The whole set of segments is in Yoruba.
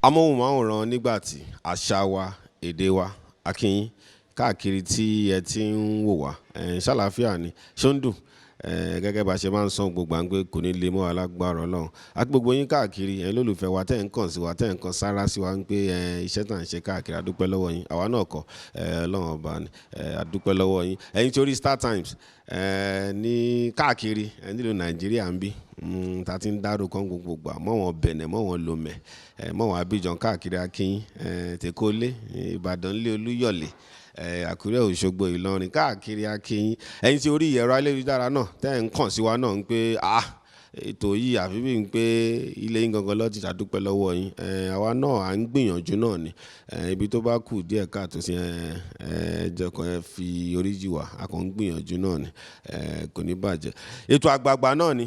amóhùnmáwòrán Nigbati àṣà wa èdè wa akínyìn káàkiri tí ẹ ti ń wò wá ṣàlàáfíà ni ṣó ń dùn gẹ́gẹ́ bá ṣe máa ń sàn gbogbo àgbẹ̀ kò ní lè mọ́ alágbára Ọlọ́run àti gbogbo yín káàkiri lólùfẹ́ wa tẹ́ ń kàn sí wa tẹ́ ń kan sára sí wa ń pé iṣẹ́ tá à ń ṣe káàkiri adúpẹ́ lọ́wọ́ yín àwa náà kọ́ Ọlọ́run ọba ni adúpẹ́ lọ́wọ́ yín ẹ̀yin tí orí Star Times ní káàkiri nílùú Nàìjíríà ń bí ta ti ń dárúkọ gbogbo mọ́ wọn Bẹ̀nẹ̀ mọ́ wọn Lomẹ̀ mọ́ wọn Abidjan káàkiri akínyìn tèkólé Ìbàdàn lé Olúyọ̀lé Àkúrẹ́ Òṣogbo Ìlọrin káàkiri akínyìn ẹ̀yin tí orí ẹ̀rọ ayélujára náà tẹ́ ń kàn sí wa náà ń pé ètò yìí àfi bí n pé ilé yín gangan lọ́ọ́ ti ṣàdúpẹ́ lọ́wọ́ yín àwa náà à ń gbìyànjú náà ni ibi tó bá kù díẹ̀ káàtó sí jẹ́kọ̀ fi oríjì wá a kàn ń gbìyànjú náà ni kò ní bàjẹ́ ètò àgbààgbà náà ni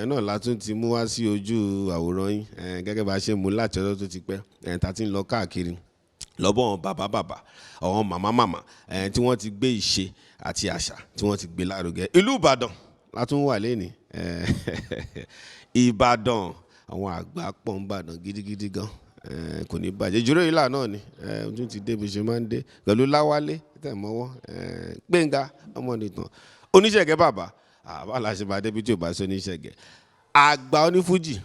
náà látún ti mú wá sí ojú àwòrán yín gẹ́gẹ́ bá ṣe mú láti ọjọ́ tó ti pẹ́ tá ti ń lọ káàkiri lọ́bọ̀ wọn bàbá àwọn màmá tí wọ́n ti gbé ìṣe àti àṣà tí wọ́n ti gbé lárugẹ ìlú Ìbàdàn látún wà lẹ́ni Ìbàdàn àwọn àgbà pọ̀ ń bàdàn gidigidi gan kò ní bàjẹ́ ìjírò ìlà náà ni ojú ti débi ṣe máa ń dé pẹ̀lú Láwálé tẹ̀mọ́wọ́ Gbénga ọmọnìtàn oníṣẹ̀gẹ́ bàbá àbálà ṣe máa débi tí ò bá sọ oníṣẹ̀gẹ́ Àgbà Onifuji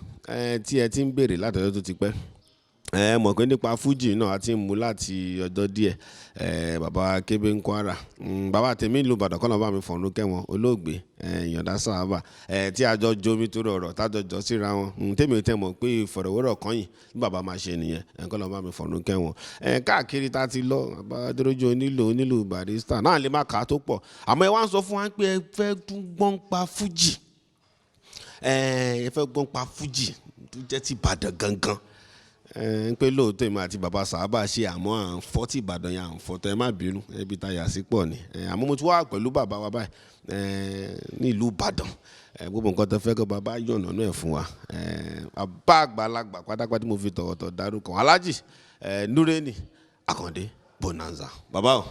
tí ẹ ti ń béèrè látọjọ́ tó ti pẹ́ mọ̀ pé nípa fuji náà a ti ń mú láti ọjọ́ díẹ̀ bàbá kébé ń Kwara bàbá tèmi ìlú Ìbàdàn kọ́nà bá mi fọ̀nù kẹ́wọn olóògbé ìyọ̀dá sábà tí a jọ jomi tó rọrọ̀ tájọ jọ síra wọn tèmi ò tẹ́ mọ̀ pé ìfọ̀rọ̀wérọ̀ kan yìí ní bàbá máa ṣe nìyẹn kọ́nà bá mi fọ̀nù kẹ́wọn káàkiri tá a ti lọ bàbá dúrójú onílù barista náà lè má kà á tó pọ̀ àmọ́ ẹ wá ń sọ fún wa pé ẹ fẹ́ gbọ́n pa fuji tó jẹ́ ti Ìbàdàn gangan pé lóòótọ́ ìmọ̀ àti bàbá sàábà ṣe àmọ́ à ń fọ́ tí Ìbàdàn yà ń fọ́tọ́ ẹ má bínú ẹbí ta yà sí pọ̀ ni àmọ́ mo ti wá pẹ̀lú bàbá wa báyìí ní ìlú Ìbàdàn gbogbo nǹkan tó fẹ́ kó bàbá yọ̀nà náà fún wa bàbá àgbàlagbà pátápátá mo fi tọ̀wọ̀tọ̀ dárúkọ Alhaji Nureni Bonanza bàbá o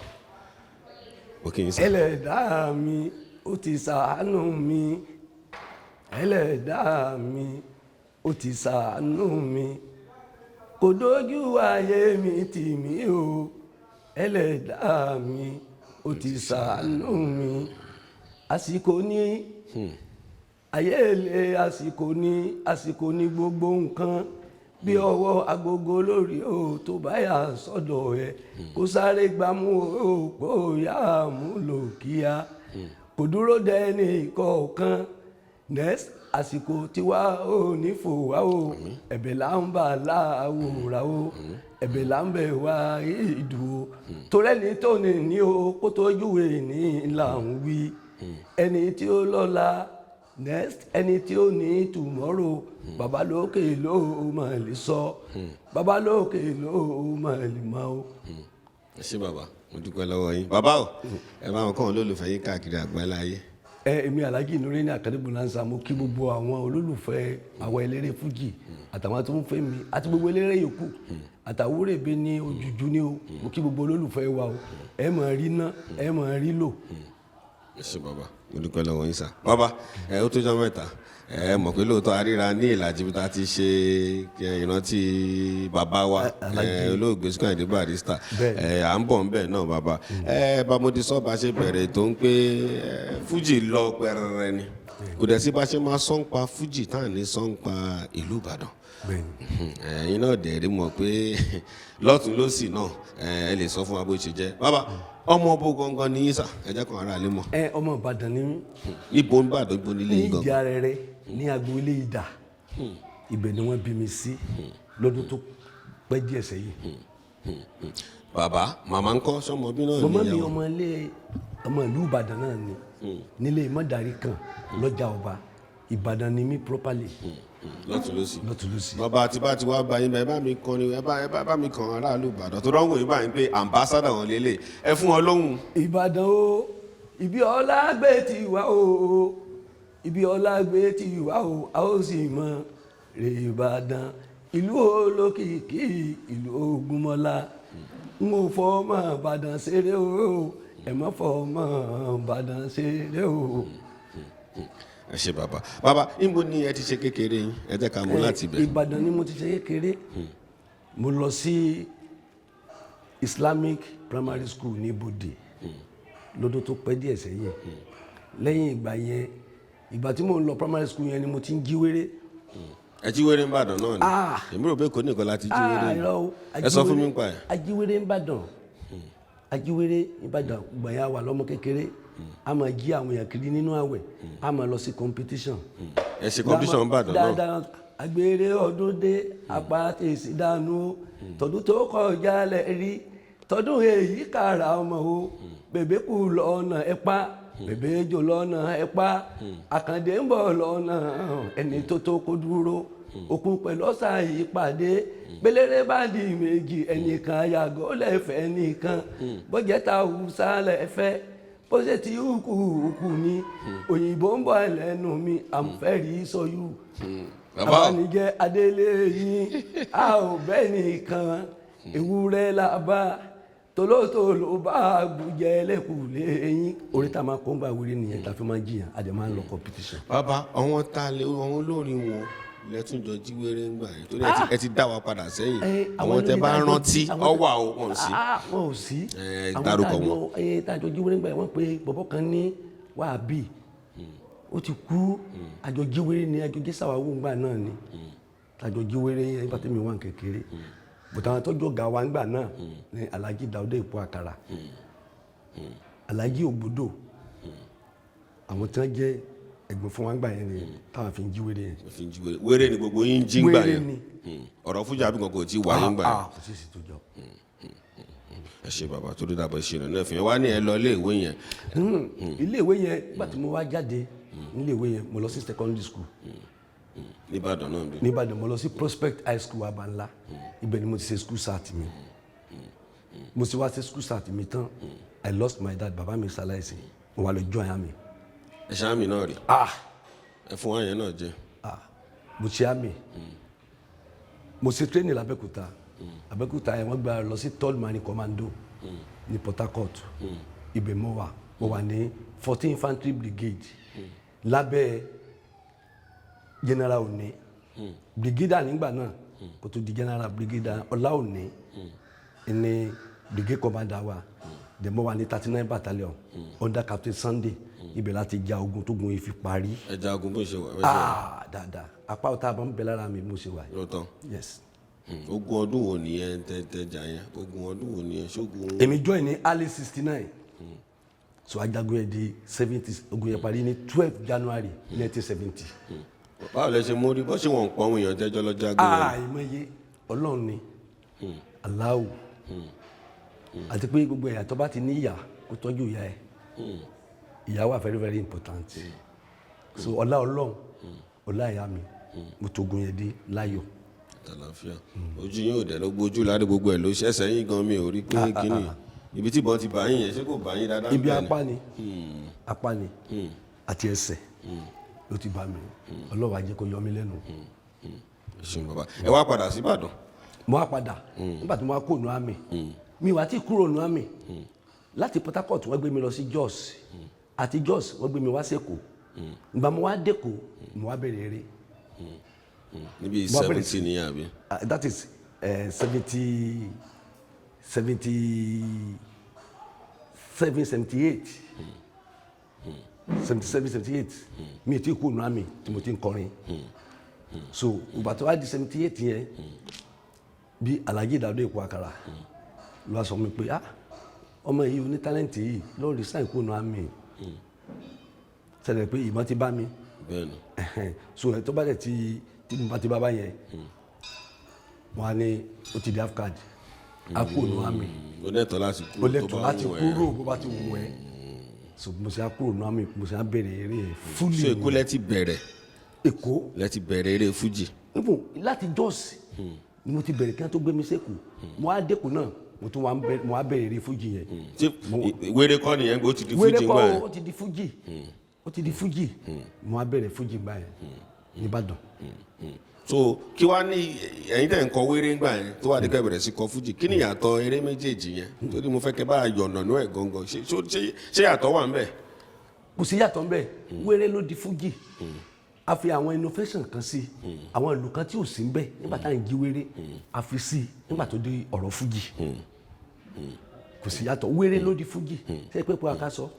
ó kì í sọ. Ẹlẹ́dàá mi ó ti ṣàánú mi Ẹlẹ́dàá mi ó ti ṣàánú mi kò dójú ayé mi tì mí o Ẹlẹ́dàá mi ó ti ṣàánú mi àsìkò ní ayé ilé àsìkò ní gbogbo nǹkan bí ọwọ́ agogo lórí o tó bá yà sọ́dọ̀ ẹ kó sáré gbámú o kó yá mú lò kíá kò dúró dẹ́ni kọ̀ọ̀kan next àsìkò tiwa ò ní fò wá o ẹ̀bẹ̀ là ń bà láàwòrán o ẹ̀bẹ̀ là ń bẹ̀ wá ìdù o torẹ́ni tó ní o kó tó júwe ní là ń wí ẹni tí ó lọ́la next ẹni tí ó ní tomorrow bàbá lókè ló mà lè sọ bàbá lókè ló mà lè mọ o. ẹ ṣé bàbá mo dúpẹ́ lọ́wọ́ yín bàbá o ẹ máa ń kọ́ olólùfẹ́ yín káàkiri àgbáláyé. Èmi Alhaji Nureni Bonanza mo kí gbogbo àwọn olólùfẹ́ àwọn eléré fújì àtàwọn tó ń fẹ́ mi àti gbogbo eléré yòókù àtàwúrèbé ní ojújú ní o mo kí gbogbo olólùfẹ́ wa o ẹ máa rí ná ẹ máa rí lò. ẹ ṣé bàbá mo dúpẹ́ lọ́wọ́ yín sà bàbá ó tó jọ mẹ́ta mọ̀ pé lóòótọ́ àríra ní ìlàjì bí ta ti ṣe ìrántí bàbá wa olóògbé Síkírù Àyìndé Barrister à ń bọ̀ ńbẹ̀ náà bàbá bàmọ́dé sọ́ba ṣe bẹ̀rẹ̀ tó ń pé fújì lọ pẹ̀rẹ̀rẹ̀ ni kò dẹ̀ sí bá ṣe máa sọ́n pa fújì tá à ní sọ́n pa ìlú Ìbàdàn ẹ̀yin náà dẹ̀ rí mọ̀ pé lọ́tún lọ́sì náà ẹ lè sọ fún wa bó ṣe jẹ́ bàbá ọmọ ọbọ gangan ní yíṣà ẹjẹ kan ara lè mọ. Ọmọ Ìbàdàn ni mí. ibo ń bàdàn ibo nílé yìí gangan. ní ìjà rere ní agboolé Ìdà ibẹ̀ ni wọ́n bí mi sí lọ́dún tó pẹ́ díẹ̀ sẹ́yìn. bàbá màmá ń kọ́ sọmọ bí náà. màmá mi ọmọ ìlú Ìbàdàn náà ni nílé mọ́dàrí kan lọ́jà ọba Ìbàdàn ni mí properly. lọ́tùlọ́sì bàbá àti bá ti wá bá yín bá ẹ bá mi kàn ní ẹ bá mi kàn aráàlú Ìbàdàn tó rọ́wọ́ yín báyìí pé ambassador wọn lélẹ̀ ẹ fún wọn lóhùn. Ìbàdàn o ibi ọlá gbé ti wá o ibi ọlá gbé ti wá o a ó sì mọ rè Ìbàdàn ìlú olókìkí ìlú Ògúnmọ́lá n ò fọmọ Ìbàdàn ṣeré o ẹ má fọmọ Ìbàdàn ṣeré o. ẹ ṣé bàbá níbo ni ẹ ti ṣe kékeré yín ẹ jẹ́ ká mú láti bẹ̀. Ìbàdàn ni mo ti ṣe kékeré mo lọ sí Islamic primary school ní Bòdè lọ́dún tó pẹ́ díẹ̀ sẹ́yìn lẹ́yìn ìgbà yẹn ìgbà tí mo ń lọ primary school yẹn ni mo ti ń jíwèrè. ẹ jíwèrè ń bàdàn náà ni èmi rò pé kò ní nǹkan láti jíwèrè ni ẹ sọ fún mi nípa ẹ. ajíwèrè ń bàdàn ajíwèrè ń bàdàn gbàyà wà lọ́mọ kékeré a máa jí àwọn èèyàn kiri nínú àwẹ̀ a máa lọ sí competition. ẹ ṣe competition ń bàdàn náà. dáadáa agbèrè ọdún dé apá tèsí dànù tọdún tó kọjá lẹ rí tọdún èyí kára ọmọ o bèbè kù lọ́nà ẹ̀pá bèbè jò lọ́nà ẹ̀pá àkàndé ń bọ̀ lọ́nà ẹni tó kó dúró òkun pẹ̀lú ọ̀sà yìí pàdé gbélére bá di méjì ẹnìkan yàgò lẹ́fẹ̀ẹ́ nìkan bọ́jẹ́ta hùsà lẹ́fẹ́ bó ṣe ti hùkù ní òyìnbó ń bọ̀ ẹlẹ́nu mi àmfẹ́rí sọyú àbánijẹ́ adélé yín a ò bẹ́ẹ̀ nìkan ewúrẹ́ la bá tolótoló bá gbùjẹ lẹ́kùlé yín orí tá a máa kó ń bá wíri nìyẹn tá a fi máa jiyàn a dẹ̀ máa ń lọ competition. bàbá àwọn olórin wọn lẹ́túnjọ jíwèrè ń gbà yẹn torí ẹ ti dá wa padà sẹ́yìn àwọn tẹ bá rántí ọwọ́ àwọn wọn sí. wọn ò sí dárúkọ wọn. àwọn tájọ jíwèrè ń gbà yẹn wọ́n pe bọ̀bọ̀ kan ní wàhábì ó ti kú àjọ jíwèrè ni àjọ jésàwáwò ńgbà náà ni àjọ jíwèrè yẹn nígbà tí mi wà kékeré bùtà àwọn tọ́jú ọ̀gá wa ńgbà náà ni alhaji dawuda ipò àkàrà alhaji ògbódò àwọn tí wọ́n jẹ́ ẹ̀gbọ́n fún wa ńgbà yẹn ni táwọn fi ń jíwèrè yẹn. wéré ni gbogbo yín jí ńgbà yẹn ọ̀rọ̀ fújì àbíkan kò tí ì wáyé ńgbà yẹn. kò sí sí tó jọ. ẹ ṣe bàbá tó dé dàbọ̀ ṣe ìrìnà ẹ̀fìn wá ní ẹ lọ iléèwé yẹn. iléèwé yẹn nígbà tí mo wá jáde níléèwé yẹn mo lọ sí secondary school. nìbàdàn náà bí. nìbàdàn mo lọ sí prospect high school abanla ibẹ̀ ni mo ti ṣe school start mi mo ti wá ṣe school start mi tán I lost my dad bàbá mi ṣaláìsí mo wá lọ join army. ẹ ṣe àmì náà rí. ẹ fún wa yẹn náà jẹ. mo ṣe àmì mo ṣe training l'Abẹ́òkúta Abẹ́òkúta yẹn wọ́n gba lọ sí 3rd Marine Commando ní Port Harcourt ibẹ̀ mo wà ní 14 Infantry Brigade lábẹ́ General Ooni brigadier nígbà náà kó tó di General brigadier Ọlá Ooni ní brigade commander wa dẹ̀ mo wà ní 39 battalion under Captain Sunday ibẹ̀ láti ja ogun tó gun ifi parí. ẹ ja ogun bó ṣe wà. dáadáa apá ọ̀tá àbọ̀ ń bẹ lára mi mo ṣe wà. lóòótọ́. yes. ogun ọdún wo ni ẹ tẹjà yẹn ogun ọdún wo ni ẹ ṣógun. èmi join ní early 69 so ajagun yẹn di 70 ogun yẹn parí ní 12 January 1970. báwo lẹ ṣe mórí bó ṣe wọn ń pọ àwọn èèyàn jẹjọ lọ jagun yẹn. ìmọ̀ye Ọlọ́run ni Allahu àti pé gbogbo ẹ̀yà tó bá ti ní ìyá kó tọ́jú ìyá ẹ̀ ìyá wà very very important so ọlá Ọlọ́run ọlá ìyá mi mo togun yẹn dé láyọ̀. àtàlàfíà ojú yín ò dẹ̀ ló gbójú láti gbogbo ẹ̀ ló ṣẹ̀ṣẹ̀ yín gan mi ò rí pé kíni ibi tí ìbọn ti bá yín yẹn ṣé kò bá yín dáadáa. ibi apá ni àti ẹsẹ̀ ló ti bá mi Ọlọ́run á jẹ́ kó yọ mí lẹ́nu. ṣùgbọ́n bàbá ẹ wá padà sí Ìbàdàn. mo wá padà nígbà tí mo wá kó nu àmì mi wá tí kúrò nu àmì láti Port Harcourt wọ́n gbé mi lọ sí Jos àti Jos wọ́n gbé mi wá sẹ́kọ̀ọ́ ìgbà mo wá dẹ́kọ̀ọ́ mo wá bẹ̀rẹ̀ eré. níbi 70 ni àbí. that is 78 mi ti kú nu àmì tí mo ti ń kọrin so ìgbà tó wá di 78 yẹn bí Alhaji Dawuda ipò àkàrà ló wá sọ mi pé ọmọ yìí oní tálẹ́ǹtì yìí ló resign kú nu àmì ṣẹlẹ̀ pé ìmọ̀ ti bá mi so ẹ̀ tó bá dẹ̀ tí mo bá ti bá bá yẹn wọ́n á ní ó ti di half card á kú nu àmì ó lẹ́tọ̀ọ́ láti kúrò bó bá ti wù ẹ́ so mo ṣe á kúrò nu àmì mo ṣe á bẹ̀rẹ̀ eré fújì. so Èkó lẹ ti bẹ̀rẹ̀. Èkó lẹ ti bẹ̀rẹ̀ eré fújì. láti Jos ni mo ti bẹ̀rẹ̀ kí wọ́n tó gbé mi sẹ́kù mo á dẹ́kun náà mo tún wá bẹ̀rẹ̀ eré fújì yẹn. wéré kọ́ nìyẹn ó ti di fújì gbà yẹn. wéré kọ́ ó ti di fújì mo á bẹ̀rẹ̀ fújì gbà yẹn nìbàdàn. so kí wàá ní ẹ̀yin tẹ̀ ń kọ wéré gbà yẹn tó wà ní kẹ́ bẹ̀rẹ̀ sí kọ fújì kí ni ìyàtọ̀ eré méjèèjì yẹn torí mo fẹ́ kẹ́ bá yọ̀nà nú ẹ̀ gangan ṣé yàtọ̀ wà ń bẹ̀. kò sí yàtọ̀ ń bẹ̀ wéré ló di fújì a fi àwọn innovation kan sí àwọn ìlú kan tí ò sí ń bẹ nígbà tá à ń jí wéré a fi sí nígbà tó dé ọ̀rọ̀ fújì kò sí yàtọ̀ wéré ló di fújì ṣé pé pé aka sọ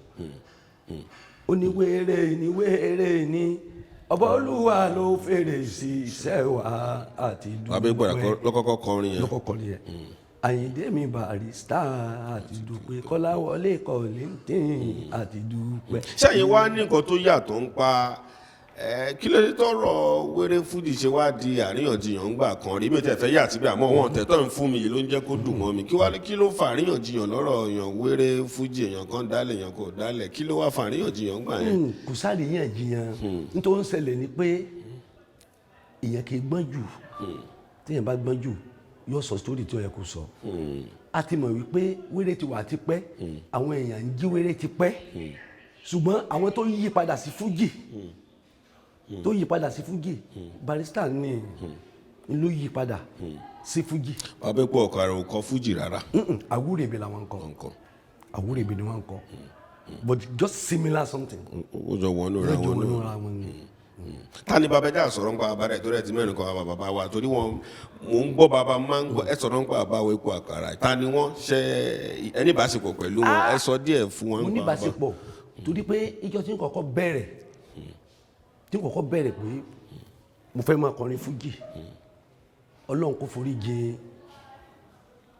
ó ní wéré ní wéré ní ọba olúwa ló fèrè sí iṣẹ́ wa àti dúpẹ́ abẹ́gbọ̀dà lọ́kọ́kọ́ kọrin yẹn ayinde mi barista àti dúpẹ́ kọ́láwọlé kọ́lẹ́ntìn àti dúpẹ́. sẹ́yìn wá ní nǹkan tó yàtọ̀ ń pa kí ló dé tọrọ wéré fújì ṣe wá di àríyànjiyàn ńgbà kan rí mi tẹ̀ fẹ́ yà síbẹ̀ àmọ́ wọn tẹ̀tọ́ ń fún mi yìí ló ń jẹ́ kó dùn mọ́ mi kí ló fà àríyànjiyàn lọ́rọ̀ èèyàn wéré fújì èèyàn kan dálẹ̀ èèyàn kò dálẹ̀ kí ló wá fà àríyànjiyàn ńgbà yẹn. kò sáàríyànjiyàn nítorí ó ń ṣẹlẹ̀ ni pé èèyàn kì í gbọ́n jù téèyàn bá gbọ́n jù yóò sọ sítórì tí ó yẹ kó sọ a ti mọ̀ wípé wéré ti wà tipẹ́ àwọn èèyàn ń jí wéré tipẹ́ ṣùgbọ́n àwọn tó yí padà sí fújì barista ni ló yí padà sí fújì. bàbá epo ọkọ rẹ ò kọ fújì rárá. àwúrèbe làwọn kọ àwúrèbe ni wọn kọ but just similar something. ó jọ wọnú ra wọn ni. ta ni bàbá ẹja sọ̀rọ̀ nípa bàbá rẹ̀ torí ẹ ti mẹ́rin kan bàbá wa torí wọn mò ń gbọ́ bàbá máa ń gbọ́ ẹ sọ̀rọ̀ nípa bàbá wa epo àkàrà ta ni wọ́n ṣe ẹni ìbáṣepọ̀ pẹ̀lú wọn ẹ sọ díẹ̀ fún wọn. mo ní ìbáṣepọ̀ torí pé ìjọ tí n kọ́kọ́ bẹ̀rẹ̀ pé mo fẹ́ máa kọrin fújì ọlọ́run kò forí jìn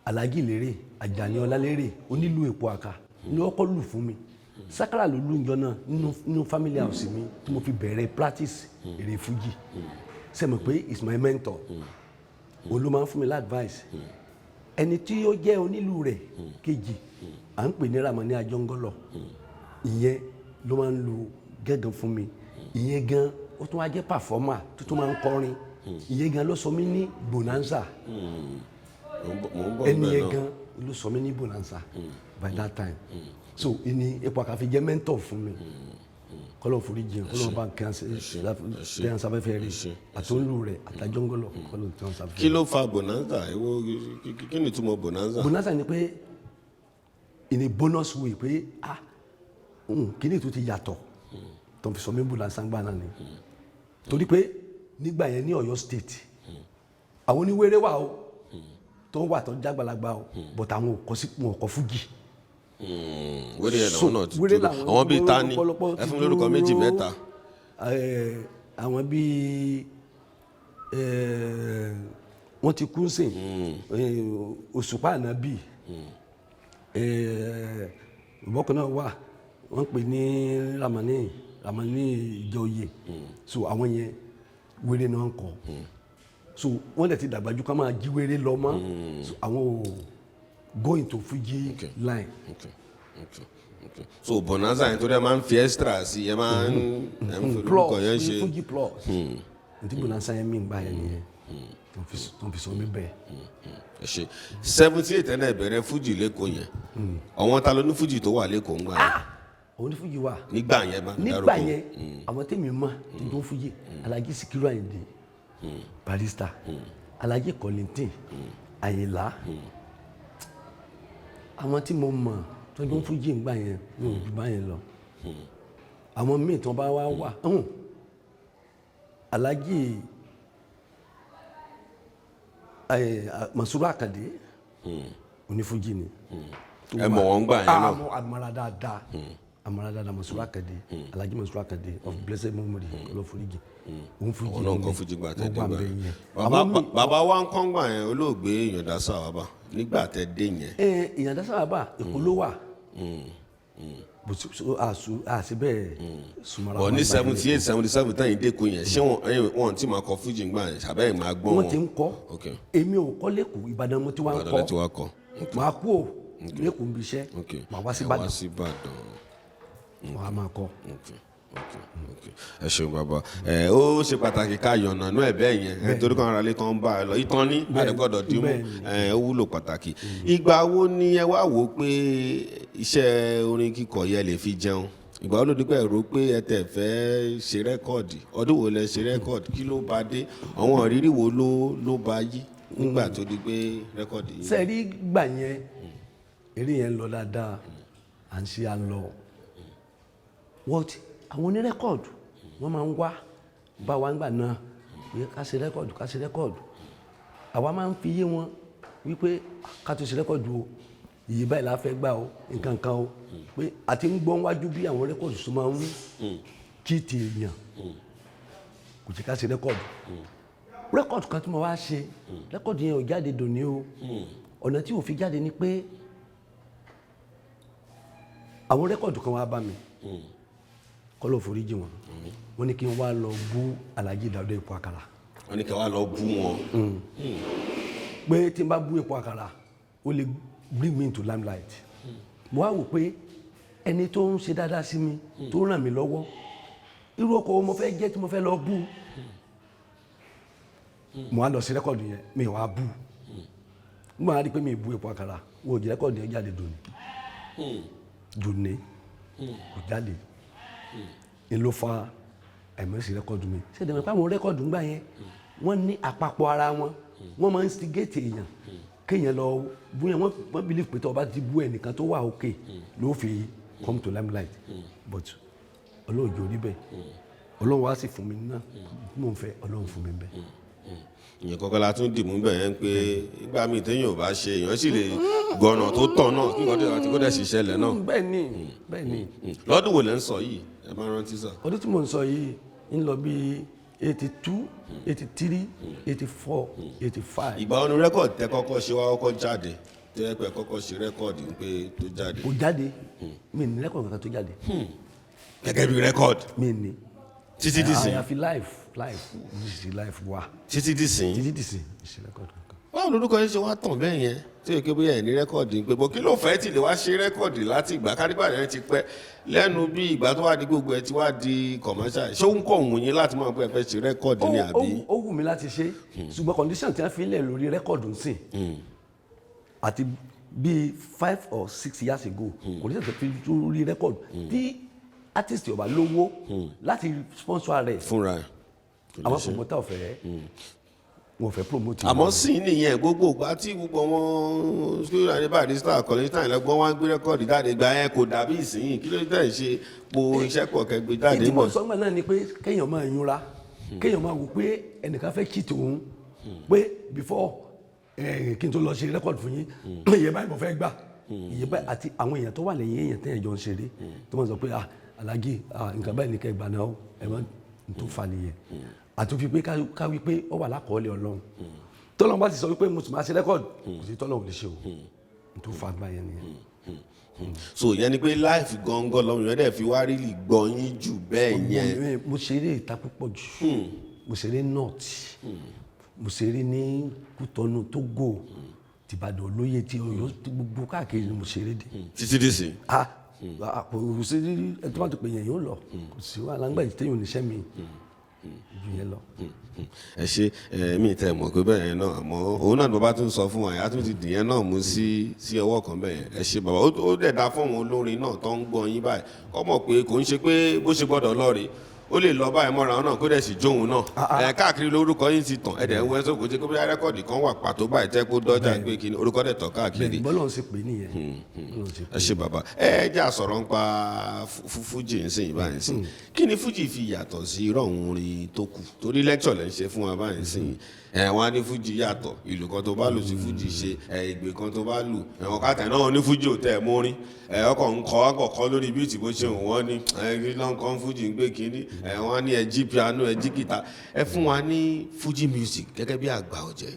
Alhaji lérè Àjàní Ọlálérè onílù èpo àkà ní ọkọ̀ lù fún mi sakara ló lù njọ náà nínú family house mi tí mo fi bẹ̀rẹ̀ practice èrè fújì ṣe mọ̀ pé is my mentor òun ló máa ń fún mi l'advice ẹni tí ó jẹ́ onílù rẹ̀ kejì à ń pè ní Ramani Ajọ́ngọ́lọ̀ ìyẹn ló máa ń lu gángan fún mi ìyẹn gan ó tún wá jẹ́ performer tó tún máa ń kọrin ìyẹn gan ló sọ mí ní Bonanza ẹni yẹn gan ló sọ mí ní Bonanza by that time so ìní epo àkàfi jẹ́ mentor fún mi kọ́lọ̀ forí jìn kọ́lọ̀ bá kẹ́hìn sáfẹ́fẹ́ rẹ̀ àtúnlù rẹ̀ àtàjọ́ngọ́lọ̀ kọ́lọ̀ tí wọ́n sáfẹ́fẹ́. kí ló fa Bonanza kí ni túmọ̀ Bonanza. Bonanza ni pé in a bonus way pé kí ni tó ti yàtọ̀ tó fi sọ mí Bonanza gbà náà ni torí pé nígbà yẹn ní Ọ̀yọ́ state àwọn oníwéré wà o tó wà tó jágbàlagbà o but àwọn ò kọ fújì. wéré yẹn làwọn náà ti dúró àwọn bíi tani ẹ fún mi lórúkọ méjì mẹ́ta. àwọn bíi wọ́n ti kú sìn Òṣùpá Ànábì ìbọ̀kan náà wà wọ́n pè ní Ramani Ìjọyè so àwọn yẹn wéré náà ń kọ so wọ́n dẹ̀ ti dàgbàjú ká máa jí wéré lọ mọ́ so àwọn ò go into Fuji line. So Bonanza yẹn tó dẹ̀ máa ń fi extra sí ẹ máa ń fi orúkọ yẹn ṣe. Fuji plus ntí Bonanza yẹn mí gbà yẹn nìyẹn tó ń fi sọ mí bẹ́ẹ̀. ẹ ṣe 78 ẹ̀nà ìbẹ̀rẹ̀ Fuji lẹ́kọ̀ọ́ yẹn àwọn ta ló ní Fuji tó wà lẹ́kọ̀ọ́ ń gbà yẹn. àwọn ní Fuji wà nígbà yẹn bá dárúkọ nígbà yẹn àwọn tèmi mọ̀ tó ń Fuji Alhaji Sikiru Ayinde barista Alhaji Kollington Àyìnlá àwọn tí mo mọ̀ tó ń Fuji ń gbà yẹn ní òjú bá yẹn lọ àwọn míì tó bá wà Alhaji Masuru Akande Onifuji ni ẹ mọ̀ wọ́n gbà yẹn náà. amara dáadáa Masuru Akande Alhaji Masuru Akande of blessed memory olóforíjì òun Fuji ọ̀nà nǹkan Fuji gbà tẹ̀ dé gbà yẹn. bàbá wa ń kọ́ gbà yẹn olóògbé Ìyàndá Sàwábà nígbà tẹ̀ dé yẹn. Ìyàndá Sàwábà Èkó ló wà àti bẹ́ẹ̀ sumara. ọ̀ ní 78 77 tán yìí dẹ́kun yẹn ṣé wọ́n ti máa kọ Fuji gbà yẹn ṣàbẹ́ yìí máa gbọ́n wọn. wọ́n ti ń kọ́ èmi ò kọ́ lẹ́kọ̀ọ́ Ìbàdàn mo ti wá ń kọ́ máa kú ò lẹ́kọ̀ọ́ ń bí iṣẹ́ máa wá sí Ìbàdàn wọ́n á máa kọ́. ẹ ṣeun bàbá ó ṣe pàtàkì ká yànnànú ẹ bẹ́ẹ̀ yẹn nítorí kan ara lè tán bá ẹ lọ ìtàn ní àdẹ́gbọ́dọ̀ dì mú ó wúlò pàtàkì. ìgbà wo ni ẹ wá wò ó pé iṣẹ́ orin kíkọ yẹ lè fi jẹun ìgbà wo ló di pé ẹ rò pé ẹ tẹ̀ fẹ́ ṣe rẹ́kọ̀dì ọdún wo lẹ ṣe rẹ́kọ̀dì kí ló bá dé àwọn ìrírí wo ló bá yí nígbà tó di pé rẹ́kọ̀dì yìí. sẹ́ẹ̀rí gbà yẹn eré yẹn lọ dáadáa à ń ṣe à ń lọ àwọn onírẹ́kọ̀dù wọ́n máa ń wá bá wa ńgbà náà pé ká ṣe rẹ́kọ̀dù àwa máa ń fi yé wọn wípé ká tó ṣe rẹ́kọ̀dù o iye báyìí la fẹ́ gbà o nǹkan kan o pé àti ń gbọ́n wájú bí àwọn rẹ́kọ̀dù tó máa ń kí ti èèyàn kò sí ká ṣe rẹ́kọ̀dù kan tí mo wá ṣe rẹ́kọ̀dù yẹn ò jáde dòní o ọ̀nà tí ò fi jáde ni pé àwọn rẹ́kọ̀dù kan wá bá mi kọ́ ló foríjì wọn wọ́n ní kí n wá lọ bú Alhaji Nureni epo àkàrà. wọ́n ní kí n wá lọ bú wọn. pé tí n bá bú epo àkàrà ó lè bring me into limelight. mo wá wò pé ẹni tó ń ṣe dáadáa sí mi tó ràn mí lọ́wọ́ irú ọkọ̀ mo fẹ́ jẹ́ tí mo fẹ́ lọ bú mo wá lọ sí rẹ́kọ̀dù yẹn mi wá bú mo wá rí pé mi bú epo àkàrà wo ò jẹ́ rẹ́kọ̀dù yẹn jáde dòní kò jáde ni ló fa àìmọ̀sí rẹ́kọ̀dù mi ṣé ìdẹ̀mọ̀ pé àwọn rẹ́kọ̀dù ń gbà yẹn wọ́n ní àpapọ̀ ara wọn wọ́n máa ń instigate èèyàn kéèyàn lọ bú yẹn wọ́n believe pé tó bá ti bú ẹnìkan tó wà okay ló fi come to limelight but ọlọ́run jò rí bẹ́ẹ̀ ọlọ́run wá sì fún mi náà mo ń fẹ́ ọlọ́run fún mi bẹ́ẹ̀. ìyẹn kọ́kọ́ la tún dìmú bẹ̀ yẹn pé ìgbà míì téèyàn ò bá ṣe èèyàn sì lè gbọ̀nà tó tọ̀ náà kí nǹkan àti kó dẹ̀ sì ṣẹlẹ̀ náà. bẹ́ẹ̀ ni. lọ́dún wo lẹ́ ń sọ yìí ẹ máa rántí sà. ọdún tí mo ń sọ yìí ń lọ bí 82 83 84 85. ìgbà wọn ni rẹ́kọ̀dì tẹ kọ́kọ́ ṣe wá kọ́kọ́ jáde tẹ́ pẹ́ kọ́kọ́ ṣe rẹ́kọ̀dì pé tó jáde. kò jáde mi ní rẹ́kọ̀dì kankan tó jáde. gẹ́gẹ́ bí rẹ́kọ̀dì. mi ní. títí dìsín. àyàfi live wa. títí dìsín. ṣe rẹ́kọ̀dì kankan. báwo lorúkọ yẹn ṣe wá tàn bẹ́ẹ̀ yẹn tí o ké bóyá ẹ̀ ní rẹ́kọ̀dì pé bó kí ló fẹ́ tì lè wá ṣe rẹ́kọ̀dì láti ìgbà kárígbà yẹn ti pẹ́ lẹ́nu bí ìgbà tó wá di gbogbo ẹ̀ ti wá di commercial ṣé ó ń kọ̀ wùn yín láti máa pẹ́ fẹ́ ṣe rẹ́kọ̀dì ni àbí. ó wù mí láti ṣe ṣùgbọ́n condition tí wọ́n fi lẹ̀ lórí rẹ́kọ̀dù ń sìn àti bíi 5 or 6 years ago condition tí wọ́n fi lórí rẹ́kọ̀dù tí artiste ọba lówó láti sponsor rẹ̀ fúnra ẹ̀ àwọn promoter ọ̀fẹ́ wọn fẹ́ promote. àmọ́ sí nìyẹn gbogbo ìgbà tí gbogbo wọn school and barrister collection lẹ́gbọ́n wá ń gbé rẹ́kọ̀dì jáde gba ẹ̀ kò dàbí ìsìn kí ló dé ṣe po iṣẹ́ pọ̀ kẹgbẹ́ jáde mọ́. ìdìbò sọ́gbà náà ni pé kéèyàn máa yúnra kéèyàn máa wò pé ẹnìkan fẹ́ kí tòun pé before kí n tó lọ ṣe rẹ́kọ̀dì fún yín iye báyìí mo fẹ́ gbà iye báyìí àti àwọn èèyàn tó wà lẹ́yìn èèyàn tẹ́yàn jọ ń ṣeré tó máa sọ pé Alhaji nǹkan báyìí ní kẹ́ gbà náà ẹ̀ máa ń tó fa nìyẹn àti fi pé ká wí pé ó wà lákọọ́lẹ̀ ọlọ́run tọ́lọ́run bá ti sọ wípé mo sì máa ṣe rẹ́kọ̀dù kò sí tọ́lọ́run lè ṣe o n tó fa báyẹn nìyẹn. so yẹn ni pé láìfi gangan lọ́run yẹn dẹ̀ fi wá rírì gbọ́ yín jù bẹ́ẹ̀ yẹn. mo ṣeré ìta púpọ̀ jù mo ṣeré north mo ṣeré ní Kútọ́nù Tógò tìbàdàn olóyè tí Ọ̀yọ́ gbogbo káàkiri ni mo ṣeré dé. títí dì sí. kò sí ẹ tó bá tó pè yẹn yóò lọ kò sí wàhálà ńgbà yìí téèyàn oníṣẹ́ mi ju yẹn lọ. ẹ ṣe mi tẹ mọ̀ pé bẹ́ẹ̀ yẹn náà àmọ́ òun náà ni bàbá tún sọ fún wa àyà tún ti dìyẹn náà mú sí ọwọ́ kan bẹ́ẹ̀ yẹn ẹ ṣe bàbá ó dẹ̀ dá fún àwọn olórin náà tó ń gbọ́ yín báyìí kọ́ mọ̀ pé kò ń ṣe pé bó ṣe gbọ́dọ̀ lọ́ọ̀rẹ́ ó lè lọ báyìí mọ́ra náà kó dẹ̀ sì jóun náà káàkiri lórúkọ yín ti tàn ẹ̀dẹ̀ ń wẹ́ sóko jẹ́ kó bí rẹ́kọ̀dì kan wà pàtó báyìí tẹ́ kó dọ́jà pé kí ni orúkọ dẹ̀ tàn káàkiri. bọ́lọ̀ ń ṣe pé nìyẹn. ẹ ṣe bàbá ẹ jẹ́ àsọ̀rọ̀ ń pa fújì ń sìn báyìí sìn kí ni fújì fi yàtọ̀ sí irọ́ òun orin tó kù torí lẹ́kṣọ̀ lẹ́ ń ṣe fún wa báyìí sìn wọn á ní fújì yàtọ̀ ìlú kan tó bá lù sí fújì ṣe ìgbè kan tó bá lù ẹ̀wọ̀n kàtà náà ní fújì ò tẹ̀ mórin ọkọ̀ ń kọ́ lórí bíìtì bó ṣe wọ́n ní kí ló ń kọ́ fújì ń gbé kínní wọ́n á ní ẹjí piano ẹjí gìtá ẹ fún wa ní fújì music gẹ́gẹ́ bí àgbà ọ̀jẹ̀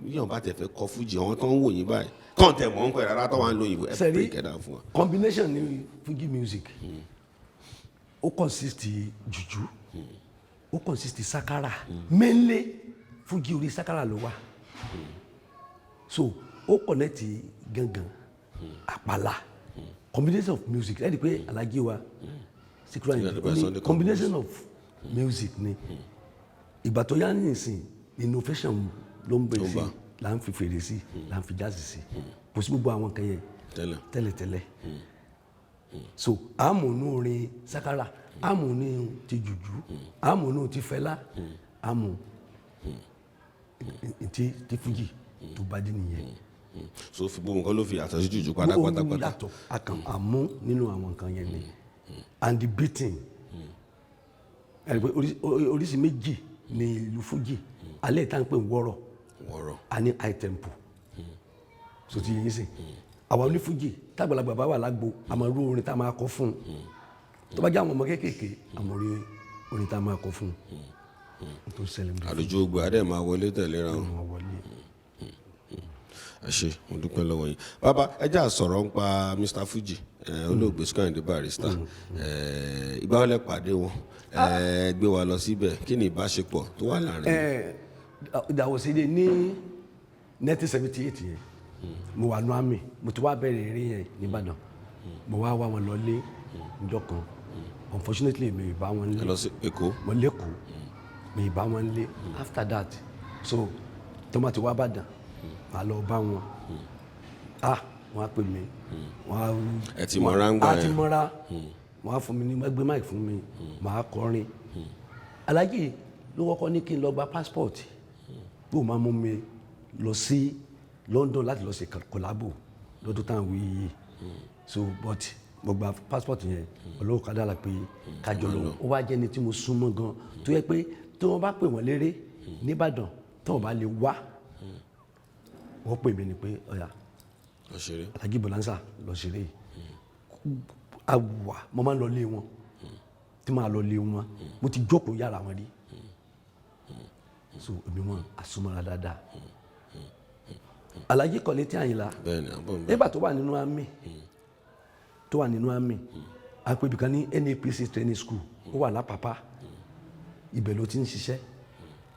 yíyan bá tẹ̀ fẹ́ kọ́ fújì àwọn tó ń wò yín báyìí kàn tẹ̀ mọ́ ń pẹ̀ rárá tó wà ń lo ìwé ẹ̀ pé kẹ́dà fún wa. combination ní fújì music ó consist jùjú ó consist sakara mainly fújì orí sakara ló wà so ó connect gangan àpàlà combination of music ẹ di pé Alhaji wa Sikiru Ayinde combination of music ni ìgbà tó yá nìsín innovation ló ń bẹ sí là ń fi fèrè sí là ń fi jazz sí kò sí gbogbo àwọn kan yẹn tẹ́lẹ̀tẹ́lẹ̀ so àmúnú orin sakara àmúnú ti jùjú àmúnú ti fẹlá àmú ti fújì tó bá dé nìyẹn. so fi gbogbo nǹkan ló fi yàtọ̀ sí jùjú pátápátá. ó yàtọ̀ àmú nínú àwọn nǹkan yẹn ni and the beating oríṣi méjì ní ìlú fuji alẹ́ ìta ń pè wọ́rọ̀ a ní high tempo so ti yín sìn àwọn oní fuji tágbàlagbà bá wà lágbo àmọ́ irú orin tá a máa kọ fún tó bá jẹ́ àwọn ọmọ kéékèèké àmọ́ orin tá a máa kọ fún tó ṣẹlẹ̀ níbi àlùjọ ògbà adé máa wọlé tẹ̀léra wọn. ẹ ṣé mo dúpẹ́ lọ́wọ́ yín bàbá ẹ jẹ́ á sọ̀rọ̀ nípa Mr Fuji olóògbé Ayinde Barrister ìgbà wọlé pàdé wọn gbé wa lọ síbẹ̀ kí ni ìbáṣepọ̀ tó wà láàrin. ìdàwọ̀sídẹ̀ ní 1978 yẹn mo wà ní àmì mo ti wá bẹ̀rẹ̀ eré yẹn nìbàdàn mo wá wọn lọlé níjọ́ kan unfortunately mi ì bá wọn lé. ẹ lọ sí Èkó. mo lẹ́kọ̀ọ́ mi ì bá wọn lé after that so tọ́mọ̀ ti wá bàdàn màá lọ bá wọn wọ́n á pè mí ẹ ti mọ̀ra ń gbà yẹn. a ti mọ̀ra wọ́n á fún mi ní gbé mic fún mi màá kọrin Alhaji ló kọ́kọ́ ní kí n lọ gba passport bí o máa mú mi lọ sí London láti lọ ṣe collabo lọ́dún táwọn wí yìí so but mo gba passport yẹn olówó kadà la pé kájọ lọ ó wá jẹ́ ni tí mo súnmọ́ gan tó yẹ pé tí wọ́n bá pè wọ́n léré nìbàdàn tí wọ́n bá lè wá wọ́n pè mí ni pé ọ̀yà Alhaji Bonanza lọ ṣeré àwà mo máa ń lọ lé wọn tí máa lọ lé wọn mo ti jókòó yàrá wọn rí so èmi wọn àsomọ́ra dáadáa Alhaji Kollington Ayinla nígbà tó wà nínú àmì àpèbí kan ní NAPC training school ó wà lápapá ibẹ̀ ló ti ń ṣiṣẹ́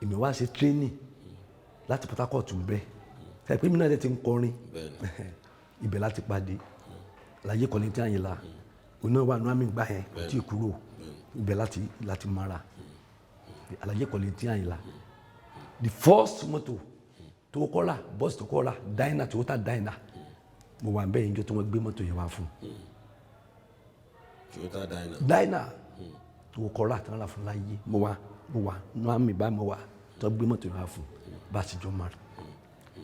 èmi wá ṣe training láti Port Harcourt bẹ́ẹ̀ ṣe pé mi náà ti ń kọrin ibẹ̀ láti pàdé Alhaji Kollington Ayinla òun náà wà nínú àmì gbà yẹn tí ì kúrò ibẹ̀ láti mara Alhaji Kollington Ayinla the first motor tó kọ́ra bọ́ọ̀sì tó kọ́ra dáínà Toyota dáínà mo wà bẹ́ẹ̀ njọ́ tí wọ́n gbé mọ́tò yẹn wá fún Toyota dáínà tó kọ́ra tí wọ́n rà fún láyé mo wà nù àmì bá mo wà tó gbé mọ́tò yẹn wá fún bá a ti jọ mara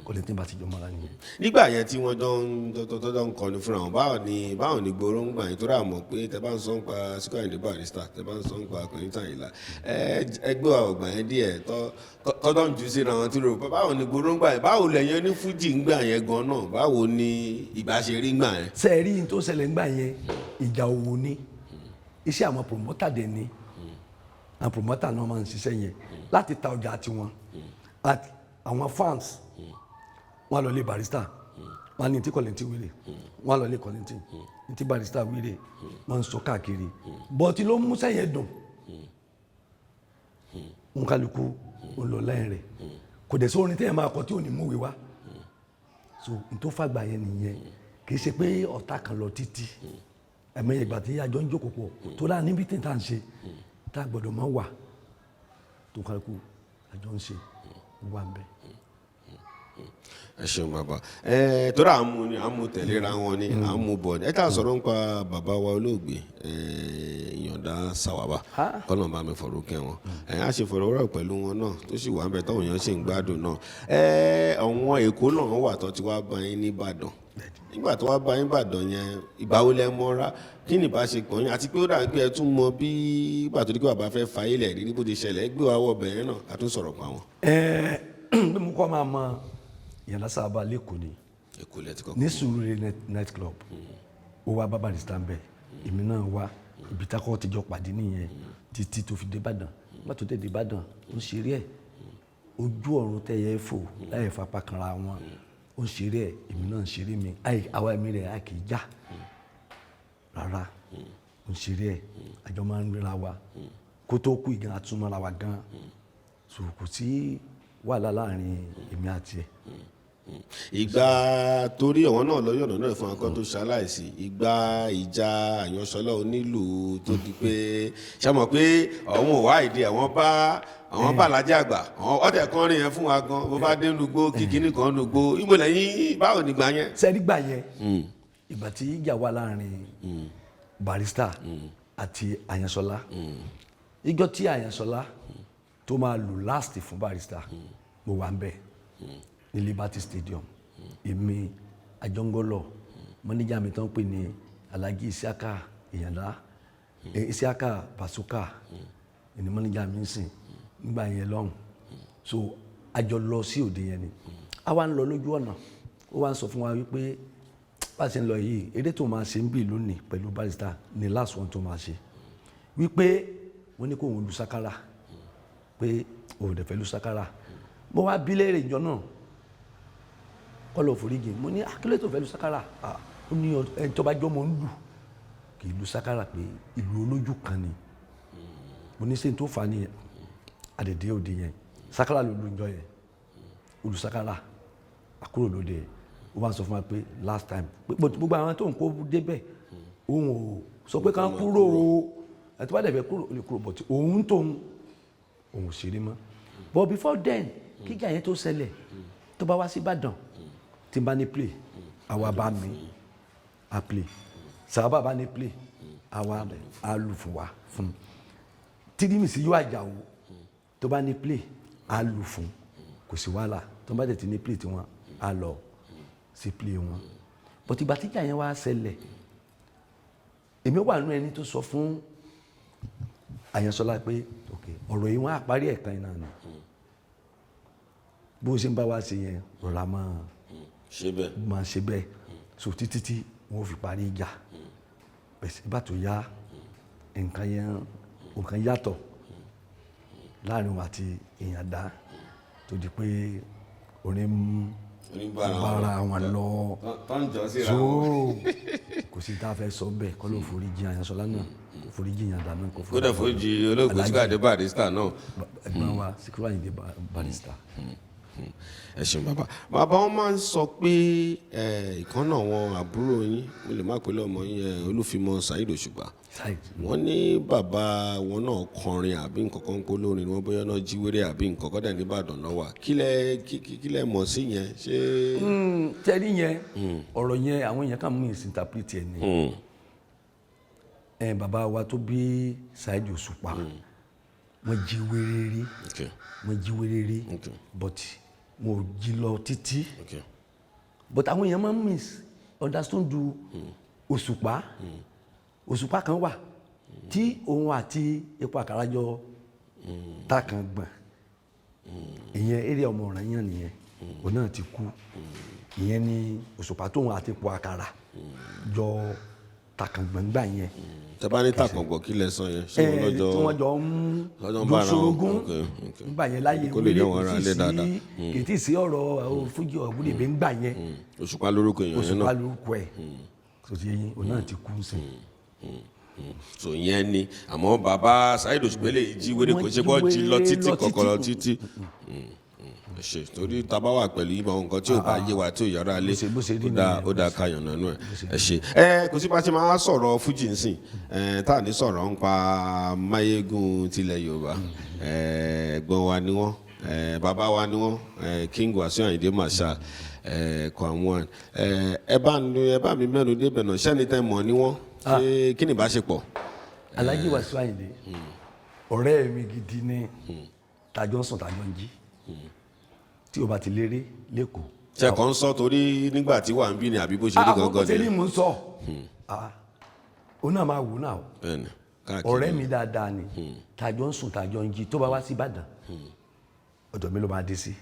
Kollington bá ti jọ mara nìyẹn. nígbà yẹn tí wọ́n jọ ń kọni fúnra wọn báwo ni gbòòrò ń gbà yín tó rà mọ̀ pé tẹ bá ń sọ ń pa Ayinde Barrister tẹ bá ń sọ ń pa Kollington Ayinla ẹgbẹ́ wa ọgbà yẹn díẹ̀ tọ́jọ́ ń jù síra wọn tí ro báwo ni gbòòrò ń gbà yẹn báwo lẹ́yìn ní fújì ń gbà yẹn gan náà báwo ni ìgbà ṣe rí ń gbà yẹn. sẹ́ẹ̀rí ní tó ṣẹlẹ̀ ń gbà yẹn ìjà òwò ni iṣẹ́ àwọn promoter dẹ̀ ni àwọn promoter náà máa ń ṣiṣẹ́ yẹn láti ta ọjà tiwọn àwọn fans wọ́n lọ lé Barrister wọ́n ní tí Kollington wíre wọ́n lọ lé Kollington ní tí Barrister wíre wọ́n ń sọ káàkiri bọ́tí ló mú sẹ́yìn dùn ń kálukú ń lọ lẹ́yìn rẹ̀ kò dẹ̀ sóorin tẹ́yẹ̀ máa kọ tí ò ní múwe wá so n tó fàgbà yẹn nìyẹn kì í ṣe pé ọ̀tá kan lọ títí ẹ̀mọ́ ìgbà tí àjọ ń jókòó pọ̀ tó dáa níbi tí n tà ń ṣe tá a gbọ́dọ̀ máa wà tó kálukú àjọ ń ṣe wà ń bẹ́ẹ̀. ẹ ṣeun bàbá torí àmú tẹ̀léra wọn ni àmú bọ̀ ni ẹ ká sọ̀rọ̀ nípa bàbá wa olóògbé ìyọ̀ǹda sàwàbà kọ́nà bá mi fọ̀rọ̀ kẹ́ wọn a ṣe fọ̀rọ̀wérọ̀ pẹ̀lú wọn náà tó sì wà ń bẹ táwọn èèyàn sì ń gbádùn náà àwọn èkó náà wà tó ti wá bá yín nìbàdàn nígbà tó wá bá yín bàdàn yẹn ìgbàwo lẹ mọ́ra kí ni ìbáṣepọ̀ yín àti pé ó dàbí pé ẹ tún mọ bí ìgbà tó ní kí bàbá fẹ́ fa ilẹ̀ rí ní bó ti ṣẹlẹ̀ gbé wa wọ bẹ̀rẹ̀ náà ká tún sọ̀rọ̀ pa wọn. bí mo kọ́ máa mọ ìyànlá sábà lẹ́kọ̀ọ́ ni ní Surulere night club ó wá bá Barrister ń bẹ̀ èmi náà wá ibi tá a kọ́ ti jọ pàdé nìyẹn títí tó fi dé Ìbàdàn bá tó dé Ìbàdàn ó ń ṣeré ẹ̀ ojú ọ̀run tẹ̀yẹ fò láyé fapá kanra wọn ó ń ṣeré ẹ̀ èmi náà ń ṣeré mi àwa ẹ̀mí rẹ̀ a kì í já rárá ó ń ṣeré ẹ̀ àjọ máa ń ríra wa kó tó kú ìgan àtúmọ̀ra wa gan so kò sí wàhálà láàrin èmi àti ẹ̀. ìgbà torí ọ̀wọ́n náà lọ́yọ̀ ọ̀nà náà fún akọ́ tó ṣaláìsí ìgbà ìjà àyànṣọ́lá onílù tó di pé ṣàmọ̀ pé àwọn òwá ìdí àwọn bá Alhaji Agba àwọn ọ̀tẹ̀ kan rìn yẹn fún wa gan bó bá dé nugbó kìkìnì kan nugbó ìmọ̀ lẹ́yìn báwo nígbà yẹn. sẹ́ẹ̀dí gbà yẹn ìgbà tí ìjà wà láàrin Barrister àti àyànṣọ́lá ìjọ tí àyànṣọ́lá tó máa lù last fún Barrister mo wà ń bẹ̀ ní Liberty Stadium èmi àjọngọlọ mọ́níjà mi tó ń pè ní Alhaji Isiaka Ìyànlá Isiaka Basuka ẹni mọ́níjà mi ń sìn nígbà yẹn lọ́hùn so àjọ lọ sí òde yẹn ni a wá ń lọ lójú ọ̀nà ó wá ń sọ fún wa wípé bá a ṣe ń lọ yìí eré tó máa ṣe ń bì lónìí pẹ̀lú Barrister ni last one tó máa ṣe wípé wọ́n ní kó òun lu sákárà pé òun dẹ̀ fẹ́ lu sákárà mo wá bí léèrè ìjọ náà kọ́ lọ foríjì mo ní akílẹ̀ tó fẹ́ lu sákárà ó ní ẹni tó bá jọ́ mọ́ ń lù kì í lu sákárà pé ìlú olójú kan ni mo ní sẹ́ni tó fà á ní àdèdè òde yẹn sákárà ló lu ìjọ yẹn olùsákárà àkúrò lóde ó wá sọ fún wa pé last time pé gbogbo àwọn tó ń kó débẹ̀ òun ò sọ pé ká kúrò o ẹ̀ tó bá dẹ̀ fẹ́ kúrò lè kúrò but òun tóun òun ṣeré mọ́ but before then kíkà yẹn tó ṣẹlẹ̀ tó bá wá sí Ìbàdàn tí n bá ní play àwa bá mi à play sábà bá ní play àwa á lù fún wa fún Tírímìsì yóò àjàwó tó bá ní play á lù fún kò sí wàhálà tó bá dẹ̀ ti ní play tí wọ́n á lọ sí play wọn but ìgbà tíjà yẹn wá ṣẹlẹ̀ èmi wà nínú ẹni tó sọ fún Àyànsọ́lá pé ok ọ̀rọ̀ yìí wọ́n á parí ẹ̀ka iná ni bó ṣe ń bá wa ṣe yẹn rọra máa ṣe bẹ́ẹ̀ so títí tí wọ́n fi parí ìjà bẹ̀sẹ̀ bá tó yá nǹkan yàtọ̀ láàrin wọn àti èèyàn dá tó di pé orin bára wọn lọ so kò sí tá a fẹ́ sọ bẹ́ẹ̀ kọ́ ló foríjì Àyànsọ́lá náà foríjì yàn dáná kò kódà foríjì olóògbé Síkírù Barrister náà ẹ̀gbọ́n wa Síkírù Àyìndé Barrister. ẹ ṣeun bàbá wọn máa ń sọ pé ìkànnà àwọn àbúrò yín mo lè má pèlè ọmọ yín Olúfimọ Saheed Òṣùpá wọ́n ní bàbá wọn náà kọrin àbí nǹkan kan pé lórin wọn bóyá náà jíwèrè àbí nǹkan kan dẹ̀ nìbàdàn náà wà kílẹ̀ mọ̀ sí yẹn ṣé. tẹ́lí yẹn ọ̀rọ̀ yẹn àwọn èèyàn kàn mú misinterpret ẹ̀ ni bàbá wa tó bí Saheed Òṣùpá wọ́n jíwèrè rí but mo jí lọ títí but àwọn èèyàn máa ń misunderstand Òṣùpá kan wà tí òun àti epo àkàrà jọ ta kan gbọ̀n ìyẹn eré ọmọ ọ̀ràn yẹn nìyẹn òun náà ti kú ìyẹn ni Òṣùpá tóun àti epo àkàrà jọ ta kan gbọ̀n gbà yẹn. tẹ́bá ní tàkàngbọ̀ kí lẹ sọ yẹn ṣé wọn lọ́jọ́ tí wọ́n jọ ń jọ́sọ̀rọ̀gún nígbà yẹn láyé wílé kì í sí ọ̀rọ̀ fújì ọ̀gbìn ìbí ń gbà yẹn. Òṣùpá lórúkọ èèyàn yẹn náà Òṣùpá lórúkọ ẹ̀ tó ti yẹn òun náà ti kú sí. so yẹn ni àmọ́ bàbá Saheed Òṣùpá lè jí wéré kò ṣe bọ́ jí lọ títí kọ̀kọ̀ lọ títí ṣe torí tábà wà pẹ̀lú ìmọ̀ nǹkan tí ò bá yé wa tí ò yára lé ó dá káyọ̀ nánú ẹ̀ ṣe. kò sí bá ṣe máa sọ̀rọ̀ fújì nsìn tá à ní sọ̀rọ̀ ń pa máyégún tilẹ̀ Yorùbá ẹ̀gbọ́n wa ni wọ́n bàbá wa ni wọ́n King Wasiu Ayinde Marshal Kwamwan ẹ bá mi mẹ́nu débẹ̀ náà ṣẹ́ni tẹ́ mọ̀ ni wọ́n ṣé kí ni ìbáṣepọ̀. Alhaji Wasiu Ayinde ọ̀rẹ́ mi gidi ni tàjọ́ sùn tàjọ́ ń jí tí o bá ti léré lẹ́kọ̀ọ́. ṣẹ̀kọ́ ń sọ torí nígbà tí wà ń bí ni àbí bó ṣe rí gangan ni. àwọn tẹ́lẹ̀ mú sọ ó náà máa wò náà ọ̀rẹ́ mi dáadáa ni tàjọ́ ń sùn tàjọ́ ń jí tó bá wá sí Ìbàdàn ọ̀dọ̀ mi ló máa dé sí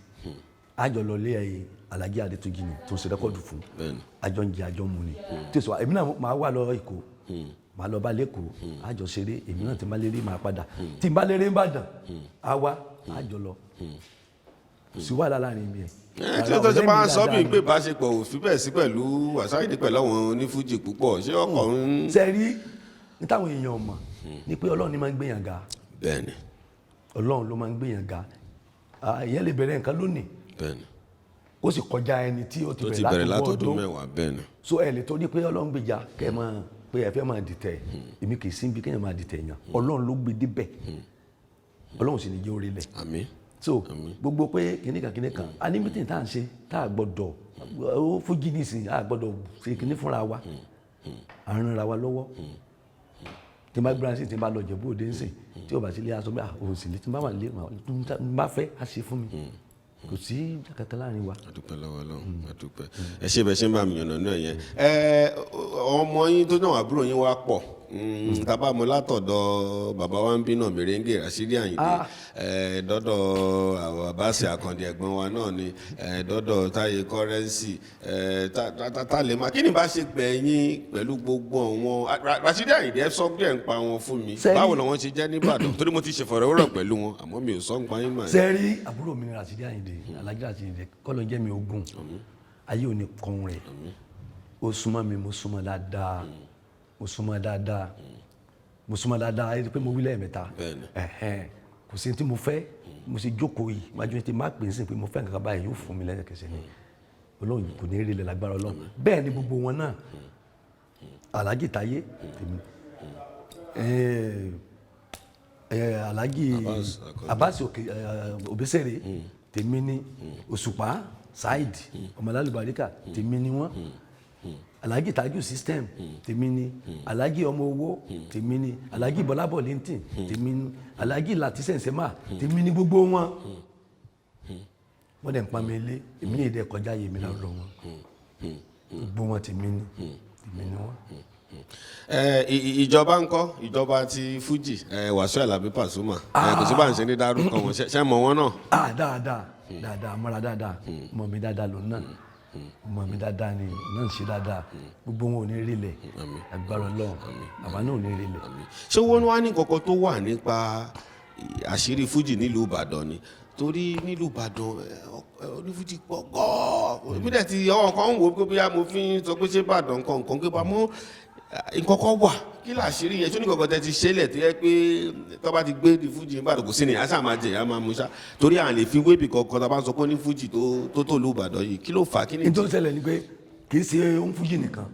àjọ lọ lé Alhaji Adétúnjì ni tó ń ṣe rẹ́kọ̀dù fún àjọ ń jẹ àjọ mu ni tí o sọ èmi náà máa wà lọ Èkó máa lọ bá lẹ́kọ̀ọ́ àjọ ṣeré èmi náà ti bá léré máa padà tí n bá léré ń Ìbàdàn á wá àjọ lọ sí wàhálà láàrin mi ẹ. kí ló tó ṣe máa ń sọ bí pé ìbáṣepọ̀ òfin bẹ́ẹ̀ sí pẹ̀lú Wasiu Ayinde pẹ̀lú àwọn onífújì púpọ̀ ṣé ọkọ̀ ń. sẹ́rí ní táwọn èèyàn mọ̀ ni pé Ọlọ́run ni máa ń gbéyàn ga. bẹ́ẹ̀ni. Ọlọ́run ló máa ń gbéyàn ga ìyẹn lè bẹ̀rẹ̀ nǹkan lónìí. bẹ́ẹ̀ni. ó sì kọjá ẹni tí ó ti bẹ̀rẹ̀ látọdún mẹ́wàá bẹ́ẹ̀ni. so ẹ lè torí pé Ọlọ́run gbèjà kẹ́ ẹ máa pé ẹ fẹ́ máa dìtẹ̀ èmi kì í sí ibi kéèyàn máa dìtẹ̀ yàn Ọlọ́run ló gbé débẹ̀ Ọlọ́run sì ní jẹ́ orí lẹ̀. àmín. so gbogbo pé kìnìkan a ní mítìn tá à ń ṣe tá a gbọ́dọ̀ ó fújì nísìnyí a gbọ́dọ̀ ṣe kìnì fúnra wa à ń ranra wa lọ́wọ́ tí n bá gbéra sí tí n bá lọ Jẹ̀bú Òde ń sìn tí o bá sí ilé aṣọ bí òun sì lè tí n bá wà lé n bá fẹ́ a ṣe fún mi kò sí jàkàtà láàrin wa. àdúpẹ́ lọ́wọ́ Ọlọ́run àdúpẹ́ ẹ ṣe bẹ́ẹ̀ ṣe ń bá mi yànnà náà yẹn ọmọ yín tó náà àbúrò yín wá pọ̀ tábà mo látọ̀dọ̀ bàbá wa ń bínú mèrèǹgè Rashidi Ayinde dọ́dọ̀ àwọn Abasi Akande ẹ̀gbọ́n wa náà ni dọ́dọ̀ Táyé Kọ́rẹ́nsì tálẹ̀ máa kí ni bá ṣe gbẹ̀yìn pẹ̀lú gbogbo àwọn Rashidi Ayinde ẹ sọ bí ẹ̀ ń pa wọn fún mi báwo làwọn ṣe jẹ́ nìbàdàn torí mo ti ṣe fọ̀rọ̀wérọ̀ pẹ̀lú wọn àmọ́ mi ò sọ ń pa yín mà. sẹ́rí àbúrò mi ni Rashidi Ayinde Alhaji Rashidi Ayinde kọ́lọ́ jẹ́ mi ogun ayé ò ní kan rẹ̀ ó súnmọ́ mi mo súnmọ́ dáadáa mo súnmọ́ dáadáa ẹ rí i pé mo wí lẹ́ẹ̀mẹ́ta kò sí tí mo fẹ́ mo ṣe jókòó yìí májú ní ti má pè é sí pé mo fẹ́ nǹkan báyìí yóò fún mi lẹ́sẹ̀kẹsẹ̀ ni Ọlọ́run kò ní rí ilẹ̀ lágbára Ọlọ́run bẹ́ẹ̀ ni gbogbo wọn náà Alhaji Táyé tèmi Alhaji Abasi Obesere tèmi ni Òṣùpá Saheed ọmọlálùbáríkà tèmi ni wọ́n Alhaji Taju system tèmi ni Alhaji ọmọ owó tèmi ni Alhaji Bọ́lábọ̀ Linton tèmi ni Alhaji Lati Sensema tèmi ni gbogbo wọn wọ́n dẹ̀ ń pa mi lé èmi ní èdè kọjá yèmí lọ́dọ̀ wọn gbogbo wọn tèmi ni wọ́n. Ìjọba ńkọ́ ìjọba ti Fuji Wasiu Alabi Pasuma kò sí bá ń ṣe ní dárúkọ wọn ṣe mọ̀ wọn náà. dáadáa mọ́ra dáadáa mọ̀ mi dáadáa lòun náà mọ̀ mi dáadáa ni náà ń ṣe dáadáa gbogbo wọn ò ní rí lẹ̀ agbára Ọlọ́run àwa náà ò ní rí lẹ̀. ṣé wọ́n wá ní kọ̀kọ́ tó wà nípa àṣírí Fuji nílùú Ìbàdàn ni torí nílùú Ìbàdàn onífújì pọ̀ gọ́ọ̀ èmi dẹ̀ ti ọwọ́ kan ń wò pé bóyá mo fi ń sọ pé ṣé Ìbàdàn kankan gbé pamọ́ nǹkankan wà kí làṣírí yẹn ṣó ní kankan tẹ ti ṣẹlẹ̀ tó yẹ pé tó bá ti gbé ní Fuji Ìbàdàn kò sí ni àṣà máa jẹ ìyá máa mú ṣá torí à ń lè fi wébì kankan tá a bá ń sọ pé ní Fuji tó tó lù Ìbàdàn yìí kí ló fà á kí ni. nítorí ṣẹlẹ̀ ni pé kì í ṣe ohun Fuji nìkan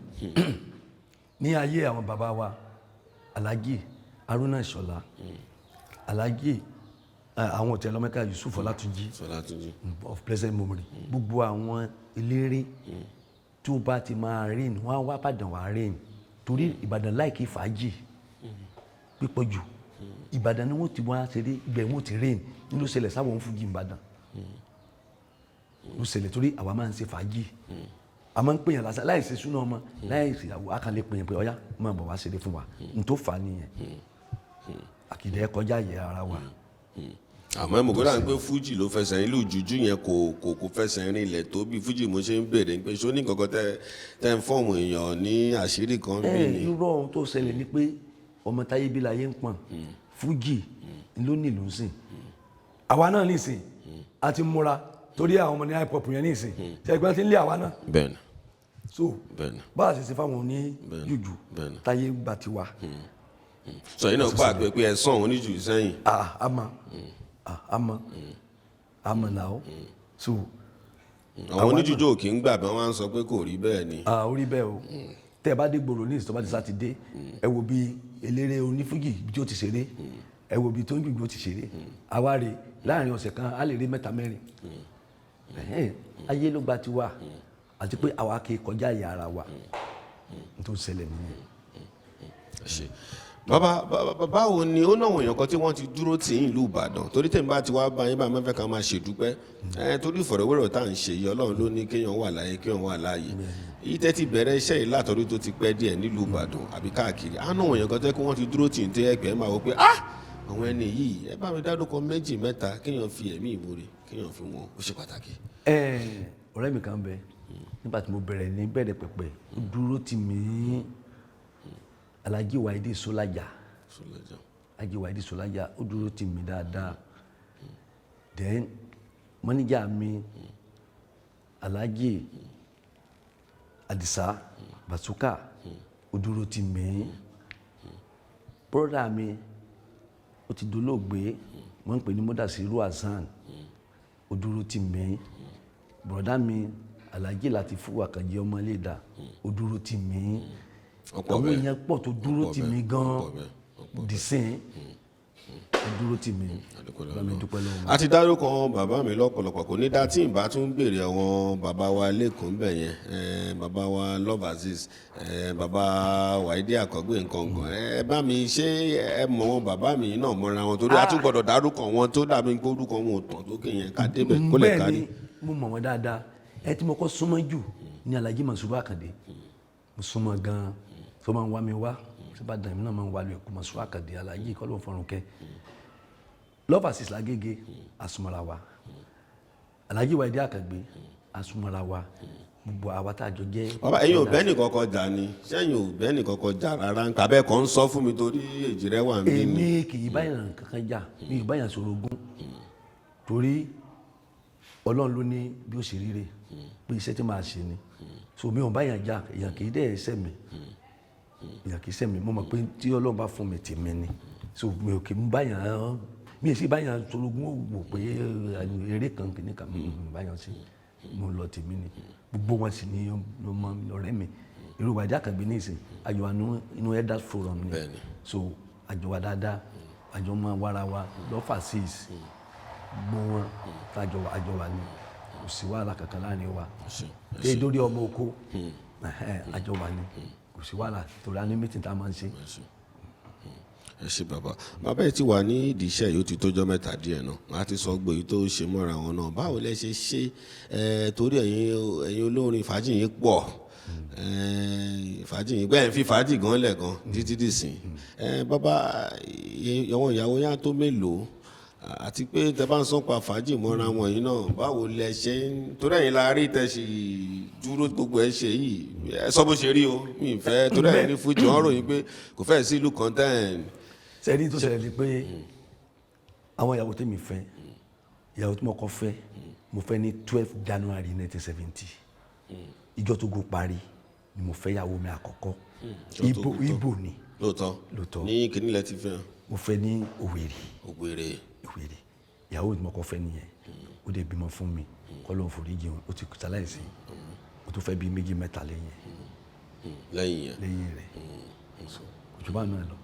ní ayé àwọn bàbá wa Alhaji Haruna Ìṣọ̀lá Alhaji àwọn òtí ẹlọ́mẹ́ka Yusuf Ọlátúnjí of pleasant memory gbogbo àwọn eléré tí ó bá ti máa rìn wọ́n á wá Ìbàdàn wá rìn torí Ìbàdàn láìkí fàájì pípọ̀ jù Ìbàdàn ni wọ́n ti wá ṣeré ibẹ̀ wọ́n ti rìn ní ló ṣẹlẹ̀ sáwọn ohun Fuji Ìbàdàn ló ṣẹlẹ̀ torí àwa máa ń ṣe fàájì a máa ń pèyàn lásán láì ṣe súná ọmọ láì ṣe àwọn akànlẹ̀ pèyàn pé ọyá máa bọ̀ wá ṣeré fún wa n tó fà á nìyẹn àkìdẹ́ kọjá yẹ ara wa. àmọ́ mo gbọ́dọ̀ pé Fuji ló fẹsẹ̀ ìlú jújú yẹn kò fẹsẹ̀ rìn ilẹ̀ tó bí Fuji mo ṣe ń béèrè pé ṣó ní kankan tẹ́ ń fọ́ọ̀mù èèyàn ní àṣírí kan bí ni. irọ́ ohun tó ṣẹlẹ̀ ni pé ọmọ táyé bí láyé ń pọ̀n Fuji ló nílùú ń sìn àwa náà nísìn a ti múra torí àwọn ọmọ ní hip hop yẹn nísìn ṣẹ́gbẹ́ ti ń lé àwa náà. bẹ́ẹ̀ni. so bá a ṣe ṣe fáwọn oní jùjú táyé gbà ti wà. sọ yìí náà gbà pé ẹ sàn oníjù sẹ́yìn. àmọ́ náà so. àwọn oníjújó òkè ń gbà bí wọ́n á sọ pé kò rí bẹ́ẹ̀ ni. ó rí bẹ́ẹ̀ o tẹ́ ẹ bá dé gbòòrò ní ìsọ̀bá ti sátidé ẹ wo bí eléré onífújì bí ó ti ṣeré ẹ wo bí tó ń jùjú ó ti ṣeré àwa rè láàrin ọ̀sẹ̀ kan á lè rí mẹ́ta mẹ́rin ayé ló gba ti wà àti pé àwa kì í kọjá ìyá ara wa tó ń ṣẹlẹ̀ nìyẹn. bàbá báwo ni ó náwọn èèyàn kan tí wọ́n ti dúró tì í ìlú Ìbàdàn torí tèmi bá ti wá bá yín bá mẹ́fẹ́ ká máa ṣèdúpẹ́ torí ìfọ̀rọ̀wérọ̀ tá à ń ṣe yìí Ọlọ́run ló ní kéèyàn wà láyé kéèyàn wà láàyè yìí tẹ́ ti bẹ̀rẹ̀ iṣẹ́ yìí látọ̀rí tó ti pẹ́ díẹ̀ nílùú Ìbàdàn àbí káàkiri àánú èèyàn kan tẹ́ kí wọ́n ti dúró tì í tẹ́ ẹgbẹ́ máa wọ pé àwọn ẹni yìí ẹ bá mi dárúkọ méjì mẹ́ta kéèyàn fi ẹ̀mí ìmoore kéèyàn fi wọn ó ṣe pàtàkì. ọ̀rẹ́ mi kan bẹ nígbà tí mo bẹ̀rẹ̀ ní bẹ̀rẹ̀ pẹ̀pẹ̀ ó dúró tì mí Alhaji Waidi Solaja Alhaji Waidi Solaja ó dúró tì mí dáadáa then mọ́níjà mi Alhaji Adisa Basuka ó dúró tì mí broda mi ó ti dolóògbé wọ́n ń pè ní Mọ́dàsírù Hasan ó dúró tì mí broda mi Alhaji Latifu Àkànjí Ọmọléda ó dúró tì mí àwọn èèyàn pọ̀ tó dúró tì mí gan dìsín ó dúró tì mí bá mi dúpẹ́ lọ́wọ́. a ti dárúkọ bàbá mi lọ́pọ̀lọpọ̀ kò ní dá tí n bá tún béèrè àwọn bàbá wa lẹ́kọ̀ọ́ ńbẹ̀ yẹn bàbá wa Love Aziz bàbá Waidi Àkọ́gbé nǹkankan ẹ bá mi ṣe ẹ mọ̀ wọn bàbá mi náà mọ́ra wọn torí a tún gbọ́dọ̀ dárúkọ wọn tó dàbí pé orúkọ wọn ò tàn tó kéèyàn ká débẹ̀ kó lè kárí. bẹ́ẹ̀ ni mo mọ̀ wọn dáadáa ẹ tí mo kọ́ súnmọ́ jù ní Alhaji Masuba Akande mo súnmọ́ gan-an tó máa ń wá mi wá síbàdàn èmi náà máa ń wálé ẹ̀kọ́ mọ̀ sùn àkàdé aláyé kọ́ ló ń fọrùn kẹ́ love assist lágége àsùnmọ́ra wa alájí wa ìdí àkàgbé àsùnmọ́ra wa gbogbo àwa tá a jọ jẹ́. bàbá ẹ̀yin ò bẹ́ẹ̀ ní kọ́kọ́ jà ni sẹ́yìn ò bẹ́ẹ̀ ní kọ́kọ́ jà rárá nǹkan abẹ́ kan ń sọ fún mi torí èjì rẹ wà mí. èmi kì í báyàn kankan jà mi ì báyàn sọ̀rọ̀ ogún torí ọlọ́run ló ní bí ó ṣe ríre pé iṣẹ́ tí màá ṣe ni so mi ò báyàn jà èèyàn kì í dẹ̀ ẹsẹ̀ mi èèyàn kì í sẹ̀ mi mo mọ̀ pé tí ọlọ́run bá fún mi tèmi ni so mi ò kì í báyàn mi ì sì báyàn sọ̀rọ̀ ogún wò pé eré kan kìíní kan mi ì báyàn sí mo lọ tèmi ni gbogbo wọn sì ní ọmọ ọ̀rẹ́ mi irú ìwádìí àkàgbé ní ìsìn àjọ wa inú elders forum ni so àjọ wa dáadáa àjọ máa wára wa lọ́fà six gbogbo wọn tájọ àjọ wa ni kò sí wàhálà kankan láàrin wa dé dórí ọmọ oko àjọ wa ni kò sí wàhálà torí a ní meeting tá a máa ń ṣe. ẹ ṣé bàbá ẹ ti wà ní ìdí iṣẹ́ yìí ó ti tójọ́ mẹ́ta díẹ̀ náà a ti sọ gbòòyì tó ṣe mọ́ra wọn náà báwo lẹ ṣe ṣe torí ẹ̀yin olórin fàájì yìí pọ̀ fàájì yìí gbẹ́yìn fi fàájì gan lẹ̀ gan títí dìsìn bàbá àwọn ìyàwó yá tó mélòó àti pé tẹ bá ń sọ pa fàájì mọ́ra wọn yìí náà báwo lẹ ṣe ń torí ẹ̀yin la rí tẹ ṣe dúró gbogbo ẹ ṣe yìí ẹ sọ bó ṣe rí o mi ì fẹ́ torí ẹ̀yin ní fújì wọn ròyìn pé kò fẹ́ sí ìlú kan tẹ́ẹ̀ sẹ́ni tó ṣẹlẹ̀ ni pé àwọn ìyàwó tèmi fẹ́ ìyàwó tí mo kọ́ fẹ́ mo fẹ́ ní 12 January 1970 ìjọ tó go parí ni mo fẹ́ ìyàwó mi àkọ́kọ́ Ìgbò ni lóòótọ́ ní kìnìlẹ̀ ti fẹ́ mo fẹ́ ní Òwèrè ìyàwó tí mo kọ́ fẹ́ nìyẹn ó dẹ̀ bímọ fún mi kọ́ ló ń forí jẹun ó ti ṣaláìsí ó tún fẹ́ bí méjì mẹ́ta lẹ́yìn rẹ̀ òjòbá náà lọ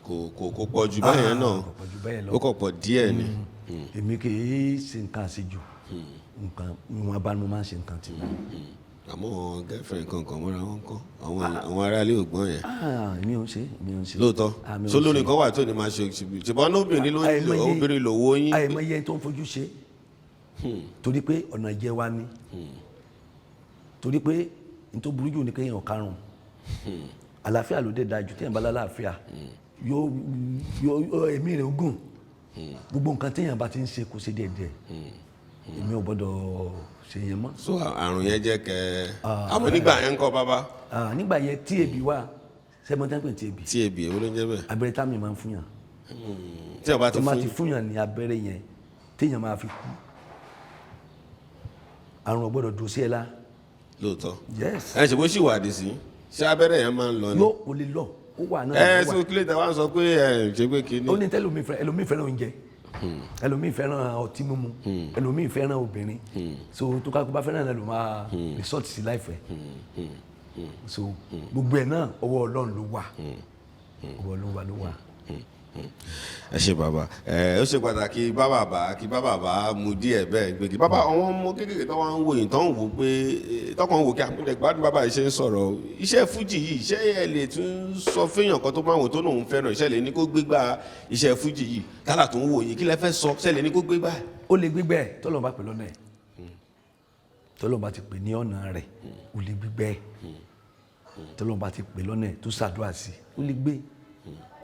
kò pọ̀ jù báyẹn náà ó kò pọ̀ díẹ̀ ni. èmi kì í ṣe nǹkan àṣejù nǹkan ìwọ̀n bá ní mo máa ń ṣe nǹkan tí mo. àmọ́ girlfriend kankan mọ́ra wọn kọ́ àwọn aráalé ògbọ́n yẹn. mi ò ṣe. lóòótọ́ sólórin kan wà tó ní máa ṣe ṣùgbọ́n obìnrin lówó yín. àìmọye tó ń fojú ṣe torí pé ọ̀nà ìjẹ wa ni torí pé n tó burú jù ní kéèyàn karùn-ún àlàáfíà ló dé dájú téèyàn bá lálàáfíà yóò ẹ̀mí rẹ̀ gùn gbogbo nǹkan téèyàn bá ti ń ṣe kó ṣe díẹ̀díẹ̀ èmi ò gbọ́dọ̀ ṣe yẹn mọ́. so àrùn yẹn jẹ́ kẹ́ àmọ́ nígbà yẹn ń kọ́ bàbá. nígbà yẹn tí ebi wà sẹ́mọ́tẹ́pẹ̀ tí ebi. tí ebi èwo ló ń jẹ́ bẹ́ẹ̀. abẹ́rẹ́ tá mi máa ń fún yàn. tí a bá ti fún yàn ní abẹ́rẹ́ yẹn téèyàn máa fi kú àrùn ò gbọ́dọ̀ dùn sí ẹ lá. lóòótọ́ yes. ẹ ṣe bó ṣì wà dì sí ṣé abẹ́rẹ́ yẹn máa ń lọ ni. yóò o lè lọ ó wà náà. so kílẹ̀ tí a wá sọ pé ṣe pé kí ni. ó ní tẹ́lómi fẹ́ràn oúnjẹ ẹlòmíì fẹ́ràn ọtí mímu ẹlòmíì fẹ́ràn obìnrin so tó ká kó bá fẹ́ràn ẹ ló máa resort sí láìfẹ́ so gbogbo ẹ̀ náà ọwọ́ Ọlọ́run ló wà ọwọ́ Ọlọ́run ló wà. ẹ ṣe bàbá ó ṣe pàtàkì kí bàbá mu díẹ̀ bẹ́ẹ̀ gbé kí bàbá àwọn ọmọ kékeré tó wá ń wò yìí tó ń wò pé tọkàn wò kí àmúlẹ̀ gbádùn bàbá yìí ṣe ń sọ̀rọ̀ iṣẹ́ fújì yìí iṣẹ́ ẹ lè tún sọ fẹ́yàn kan tó máa wò tó lòun fẹ́ràn iṣẹ́ lè ní kó gbégbá iṣẹ́ fújì yìí tálà tó ń wò yìí kí lẹ fẹ́ sọ iṣẹ́ lè ní kó gbégbá. ó lè gbégbá ẹ tọ́lọ́ bá pè lọ́nà ẹ̀ tọ́lọ́ bá ti pè ní ọ̀nà rẹ̀ ó lè gbégbá ẹ tọ́lọ́ bá ti pè lọ́nà ẹ̀ tó ṣàdúrà sí ó lè gbé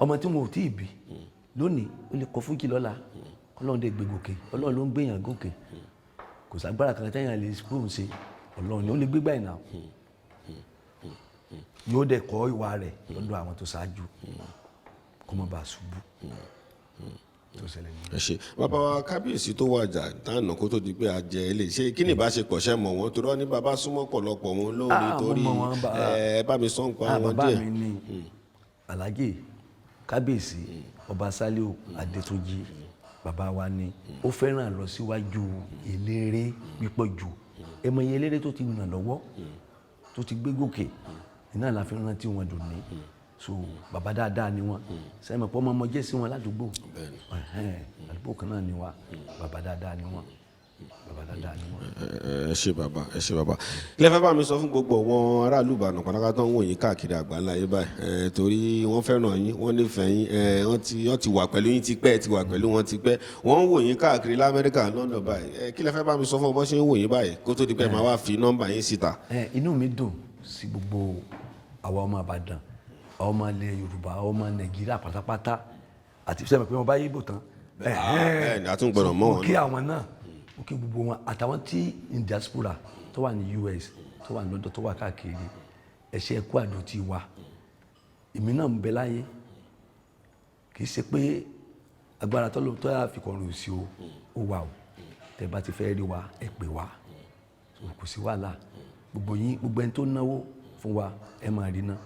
ọmọ tí wọn ò tí ì bí lónìí ó lè kọ fújì lọ́la Ọlọ́run dé gbé gòkè Ọlọ́run ló ń gbéyàn gòkè kò ságbára kan tẹ́yàn lè spóhùn ṣe Ọlọ́run ni ó lè gbégbá ìnà yóò dẹ̀ kọ́ ìwà rẹ̀ lọ́dọ̀ àwọn tó ṣáájú kó má bàa ṣubú tó ṣẹlẹ̀ ní. ẹ ṣe bàbá wa kábíyèsí tó wàjà dáná kó tó di pé a jẹ ilé ṣe kí ni ìbáṣepọ̀ ṣe mọ̀ wọ́n torí wọ́n ní bàbá súnmọ́ pọ̀lọpọ̀ wọn lórí torí ẹ bá mi sọ́n pa wọn díẹ̀. bàbá mi ní Alhaji kábíyèsí ọba Sálíù Adétúnjì bàbá wa ni ó fẹ́ràn lọ síwájú eléré pípọ̀ jù ẹmọ iye eléré tó ti ràn lọ́wọ́ tó ti gbé gòkè iná la fi rántí wọn dùn ní so bàbá dáadáa ni wọn sẹ́mi pọ́ ọmọ jẹ́ sí wọn ládùúgbò àdúgbò kan náà ni wa bàbá dáadáa ni wọn bàbá dáadáa ni wọn. ẹ ṣé bàbá ilé fẹ́ bá mi sọ fún gbogbo àwọn aráàlú Ìbàdàn pátákátá tó ń wò yín káàkiri àgbáńlá yìí báyìí torí wọ́n fẹ́ràn yín wọ́n nífẹ̀ẹ́ yín wọ́n ti wà pẹ̀lú yín tipẹ́ ti wà pẹ̀lú wọn tipẹ́ wọ́n ń wò yín káàkiri lamẹ́ríkà London báyìí kí lẹ fẹ́ bá mi sọ fún ọ bó ṣe ń wò yín báyìí kó tó di pé màá wá fi nọ́mbà yín síta. inú mi dùn sí gbogbo àwa ọmọ Ìbàdàn ọmọ ilẹ̀ Yorùbá ọmọ Nàìjíríà pátápátá àti sẹ́mi pé wọ́n bá yíbò tán bẹ́ẹ̀ni àtúngbọ̀nà mọ́ wọn. mo kí àwọn náà mo kí gbogbo wọn àtàwọn tí in diaspora tó wà ní US tó wà ní London tó wà káàkiri ẹ̀ṣẹ̀ ẹ̀kú àdó ti wà èmi náà ń bẹ láyé kì í ṣe pé agbára tó yà fi kọrin òsì ó wà o tẹ́ bá ti fẹ́ rí wa ẹ pè wá kò sí wàhálà gbogbo ẹni tó náwó fún wa ẹ máa rí ná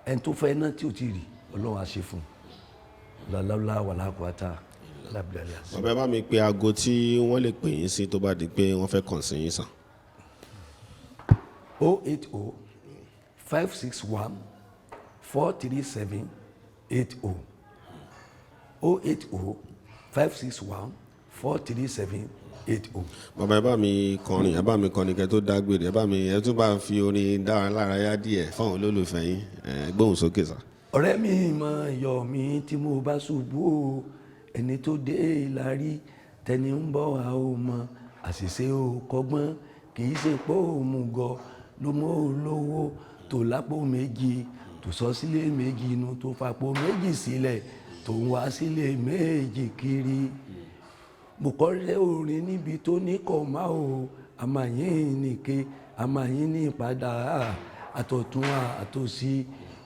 ẹni tó fẹ́ ná tí ò tí ì rí Ọlọ́run á ṣe fún lálálá wàlákùátà lábìlẹ̀ àṣẹ. bàbá bá mi pe aago tí wọ́n lè pè yín sí tó bá di pé wọ́n fẹ́ kàn sí yín sàn. 080 561 437 80 080 561 437 80. bàbá ẹ bá mi kọrin kẹ́ tó dágbére ẹ tún bá fi orin dára lára yá díẹ̀ fáwọn olólùfẹ́ yín gbóhùn sókè sá. ọ̀rẹ́ mi máa yọ̀ mí tí mo bá ṣubú o ẹni tó dé ìlàrí tẹni ń bọ̀ wá o mọ àṣìṣe o kọ́gbọ́n kì í ṣe pé òmùgọ̀ ló mọ́ olówó tó lápò méjì tó sọ sílé méjì inú tó fapò méjì sílẹ̀ tó ń wá sílé méjì kiri mo kọ́rẹ́ orin níbi tó ní kọ̀ máa o àmàyín nìke àmàyín ní ìpadà àtọ̀tún àtòsí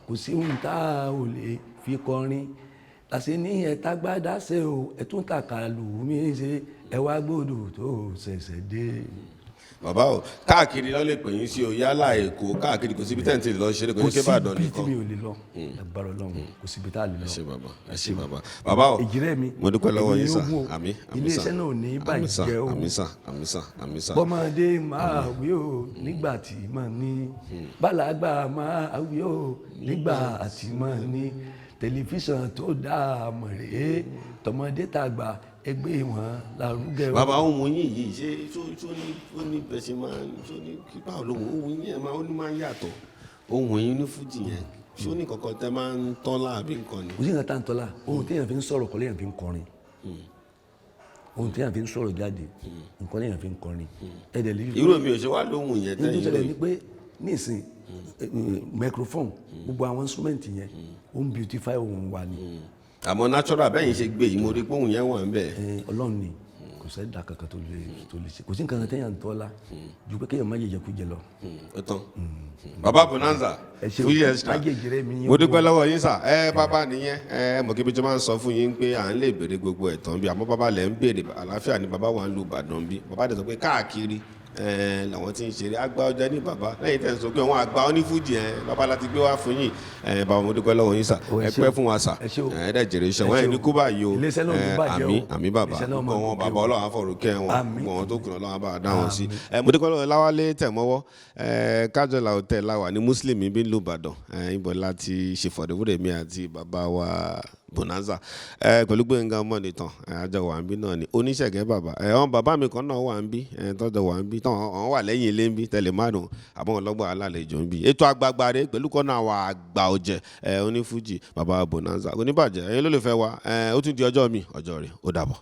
kò sí ohun tá a ò lè fi kọrin láti ní ẹ̀ta gbádá ṣe o ẹ̀tún tàkà lù mí ṣe ẹ wá gbọ́dọ̀ tó ṣẹ̀ṣẹ̀ dé. bàbá o káàkiri ló lè pè yín sí o yálà Èkó káàkiri kò síbi tẹ́ǹtì lọ ṣeré kò ní ké Ìbàdàn nìkan. kò síbi tí mi ò lè lọ ẹgbàrún Ọlọ́run kò síbi tá a lè lọ. ẹ ṣé bàbá bàbá o ìjírẹ́ mi mo dúpẹ́ lọ́wọ́ yín sà àmì iléeṣẹ́ náà ò ní bàjẹ́ o àmì sà. bọ́mọdé máa wí o nígbà tí mà ní bàlágbà máa wí o nígbà tí mà ní tẹlifíṣàn tó dáa mọ̀ rèé tọmọdé tàgbà ẹgbẹ́ wọn lárugẹ. bàbá ohun yín yìí ṣé ó ní bẹ́sẹ̀ máa ń ní kípa olóhùn ohun yín ẹ̀ máa ń yàtọ̀ ohun yín ní fújì yẹn ṣé ó ní kankan tẹ́ máa ń tọ́lá àbí nǹkan ni. kò sí nǹkan tá à ń tọ́lá ohun téèyàn fi ń sọ̀rọ̀ kọ́ léèyàn fi ń kọrin ohun téèyàn fi ń sọ̀rọ̀ jáde nǹkan léèyàn fi ń kọrin. irú mi ò ṣe wá lóhùn yẹn tẹ́yìn lóyún. ní pé nísìn microphone gbogbo àwọn instrument yẹn ó ń beautify ohun wa ni. àmọ́ natural bẹ́yìn ṣe gbé yìí mo rí pé òun yẹn wà ń bẹ̀. Ọlọ́run ni kò sẹ́ da kankan tó lè ṣe kò sí nǹkan kan téèyàn ń tọ́lá ju pé kéèyàn má jẹjẹ kú jẹ lọ. ó tán bàbá Bonanza fuji extra mo dúpẹ́ lọ́wọ́ yín sà bàbá nìyẹn mo kí bí tí wọ́n máa ń sọ fún yín pé à ń lè béèrè gbogbo ẹ̀tàn bí àmọ́ bàbá lẹ̀ ń béèrè àlàáfíà ni bàbá wà ń lu Ìbàdàn bí bàbá dẹ̀ sọ pé káàkiri làwọn tí ń ṣeré Agba ọjà ní bàbá lẹ́yìn tẹ́ ń sọ pé àwọn Agba Onifuji bàbá láti gbé wá fún yín bàbá mo dúpẹ́ lọ́wọ́ yín sà ẹ pẹ́ fún wa sà ẹ dẹ̀ jèrè iṣẹ́ wọn ẹ̀ ní kú báyìí o àmì bàbá gbogbo wọn bàbá Ọlọ́run àfọ̀rùkẹ́ wọn gbogbo wọn tó kùnà Ọlọ́run bá dá wọn sí mo dúpẹ́ lọ́wọ́ Láwálé Tẹ̀mọ́wọ́ Kájọlá hotel láwà ní Muslim bí ń lu Ìbàdàn ìbọn láti ṣèfọ̀dẹ̀wúrẹ̀ mi àti bàbá wa Bonanza pẹ̀lú Gbénga Ọmọnìtàn àjọ wà ń bí náà ni oníṣẹ̀gẹ́ bàbá àwọn bàbá mi kan náà wà ń bí tọ́jọ́ wà ń bí tọ́wọ́n wà lẹ́yìn ilé ń bí tẹ̀lé márùn-ún àbọ̀wọ̀n lọ́gbà alálejò ń bí ètò Àgbàgbàre pẹ̀lú kọ́nà àwọn àgbà ọ̀jẹ̀ Onifuji bàbá Bonanza oníbàjẹ́ ẹ̀yin ló lè fẹ́ wa ó tún di ọjọ́ mi ọjọ́ rẹ̀ ó dàbọ̀.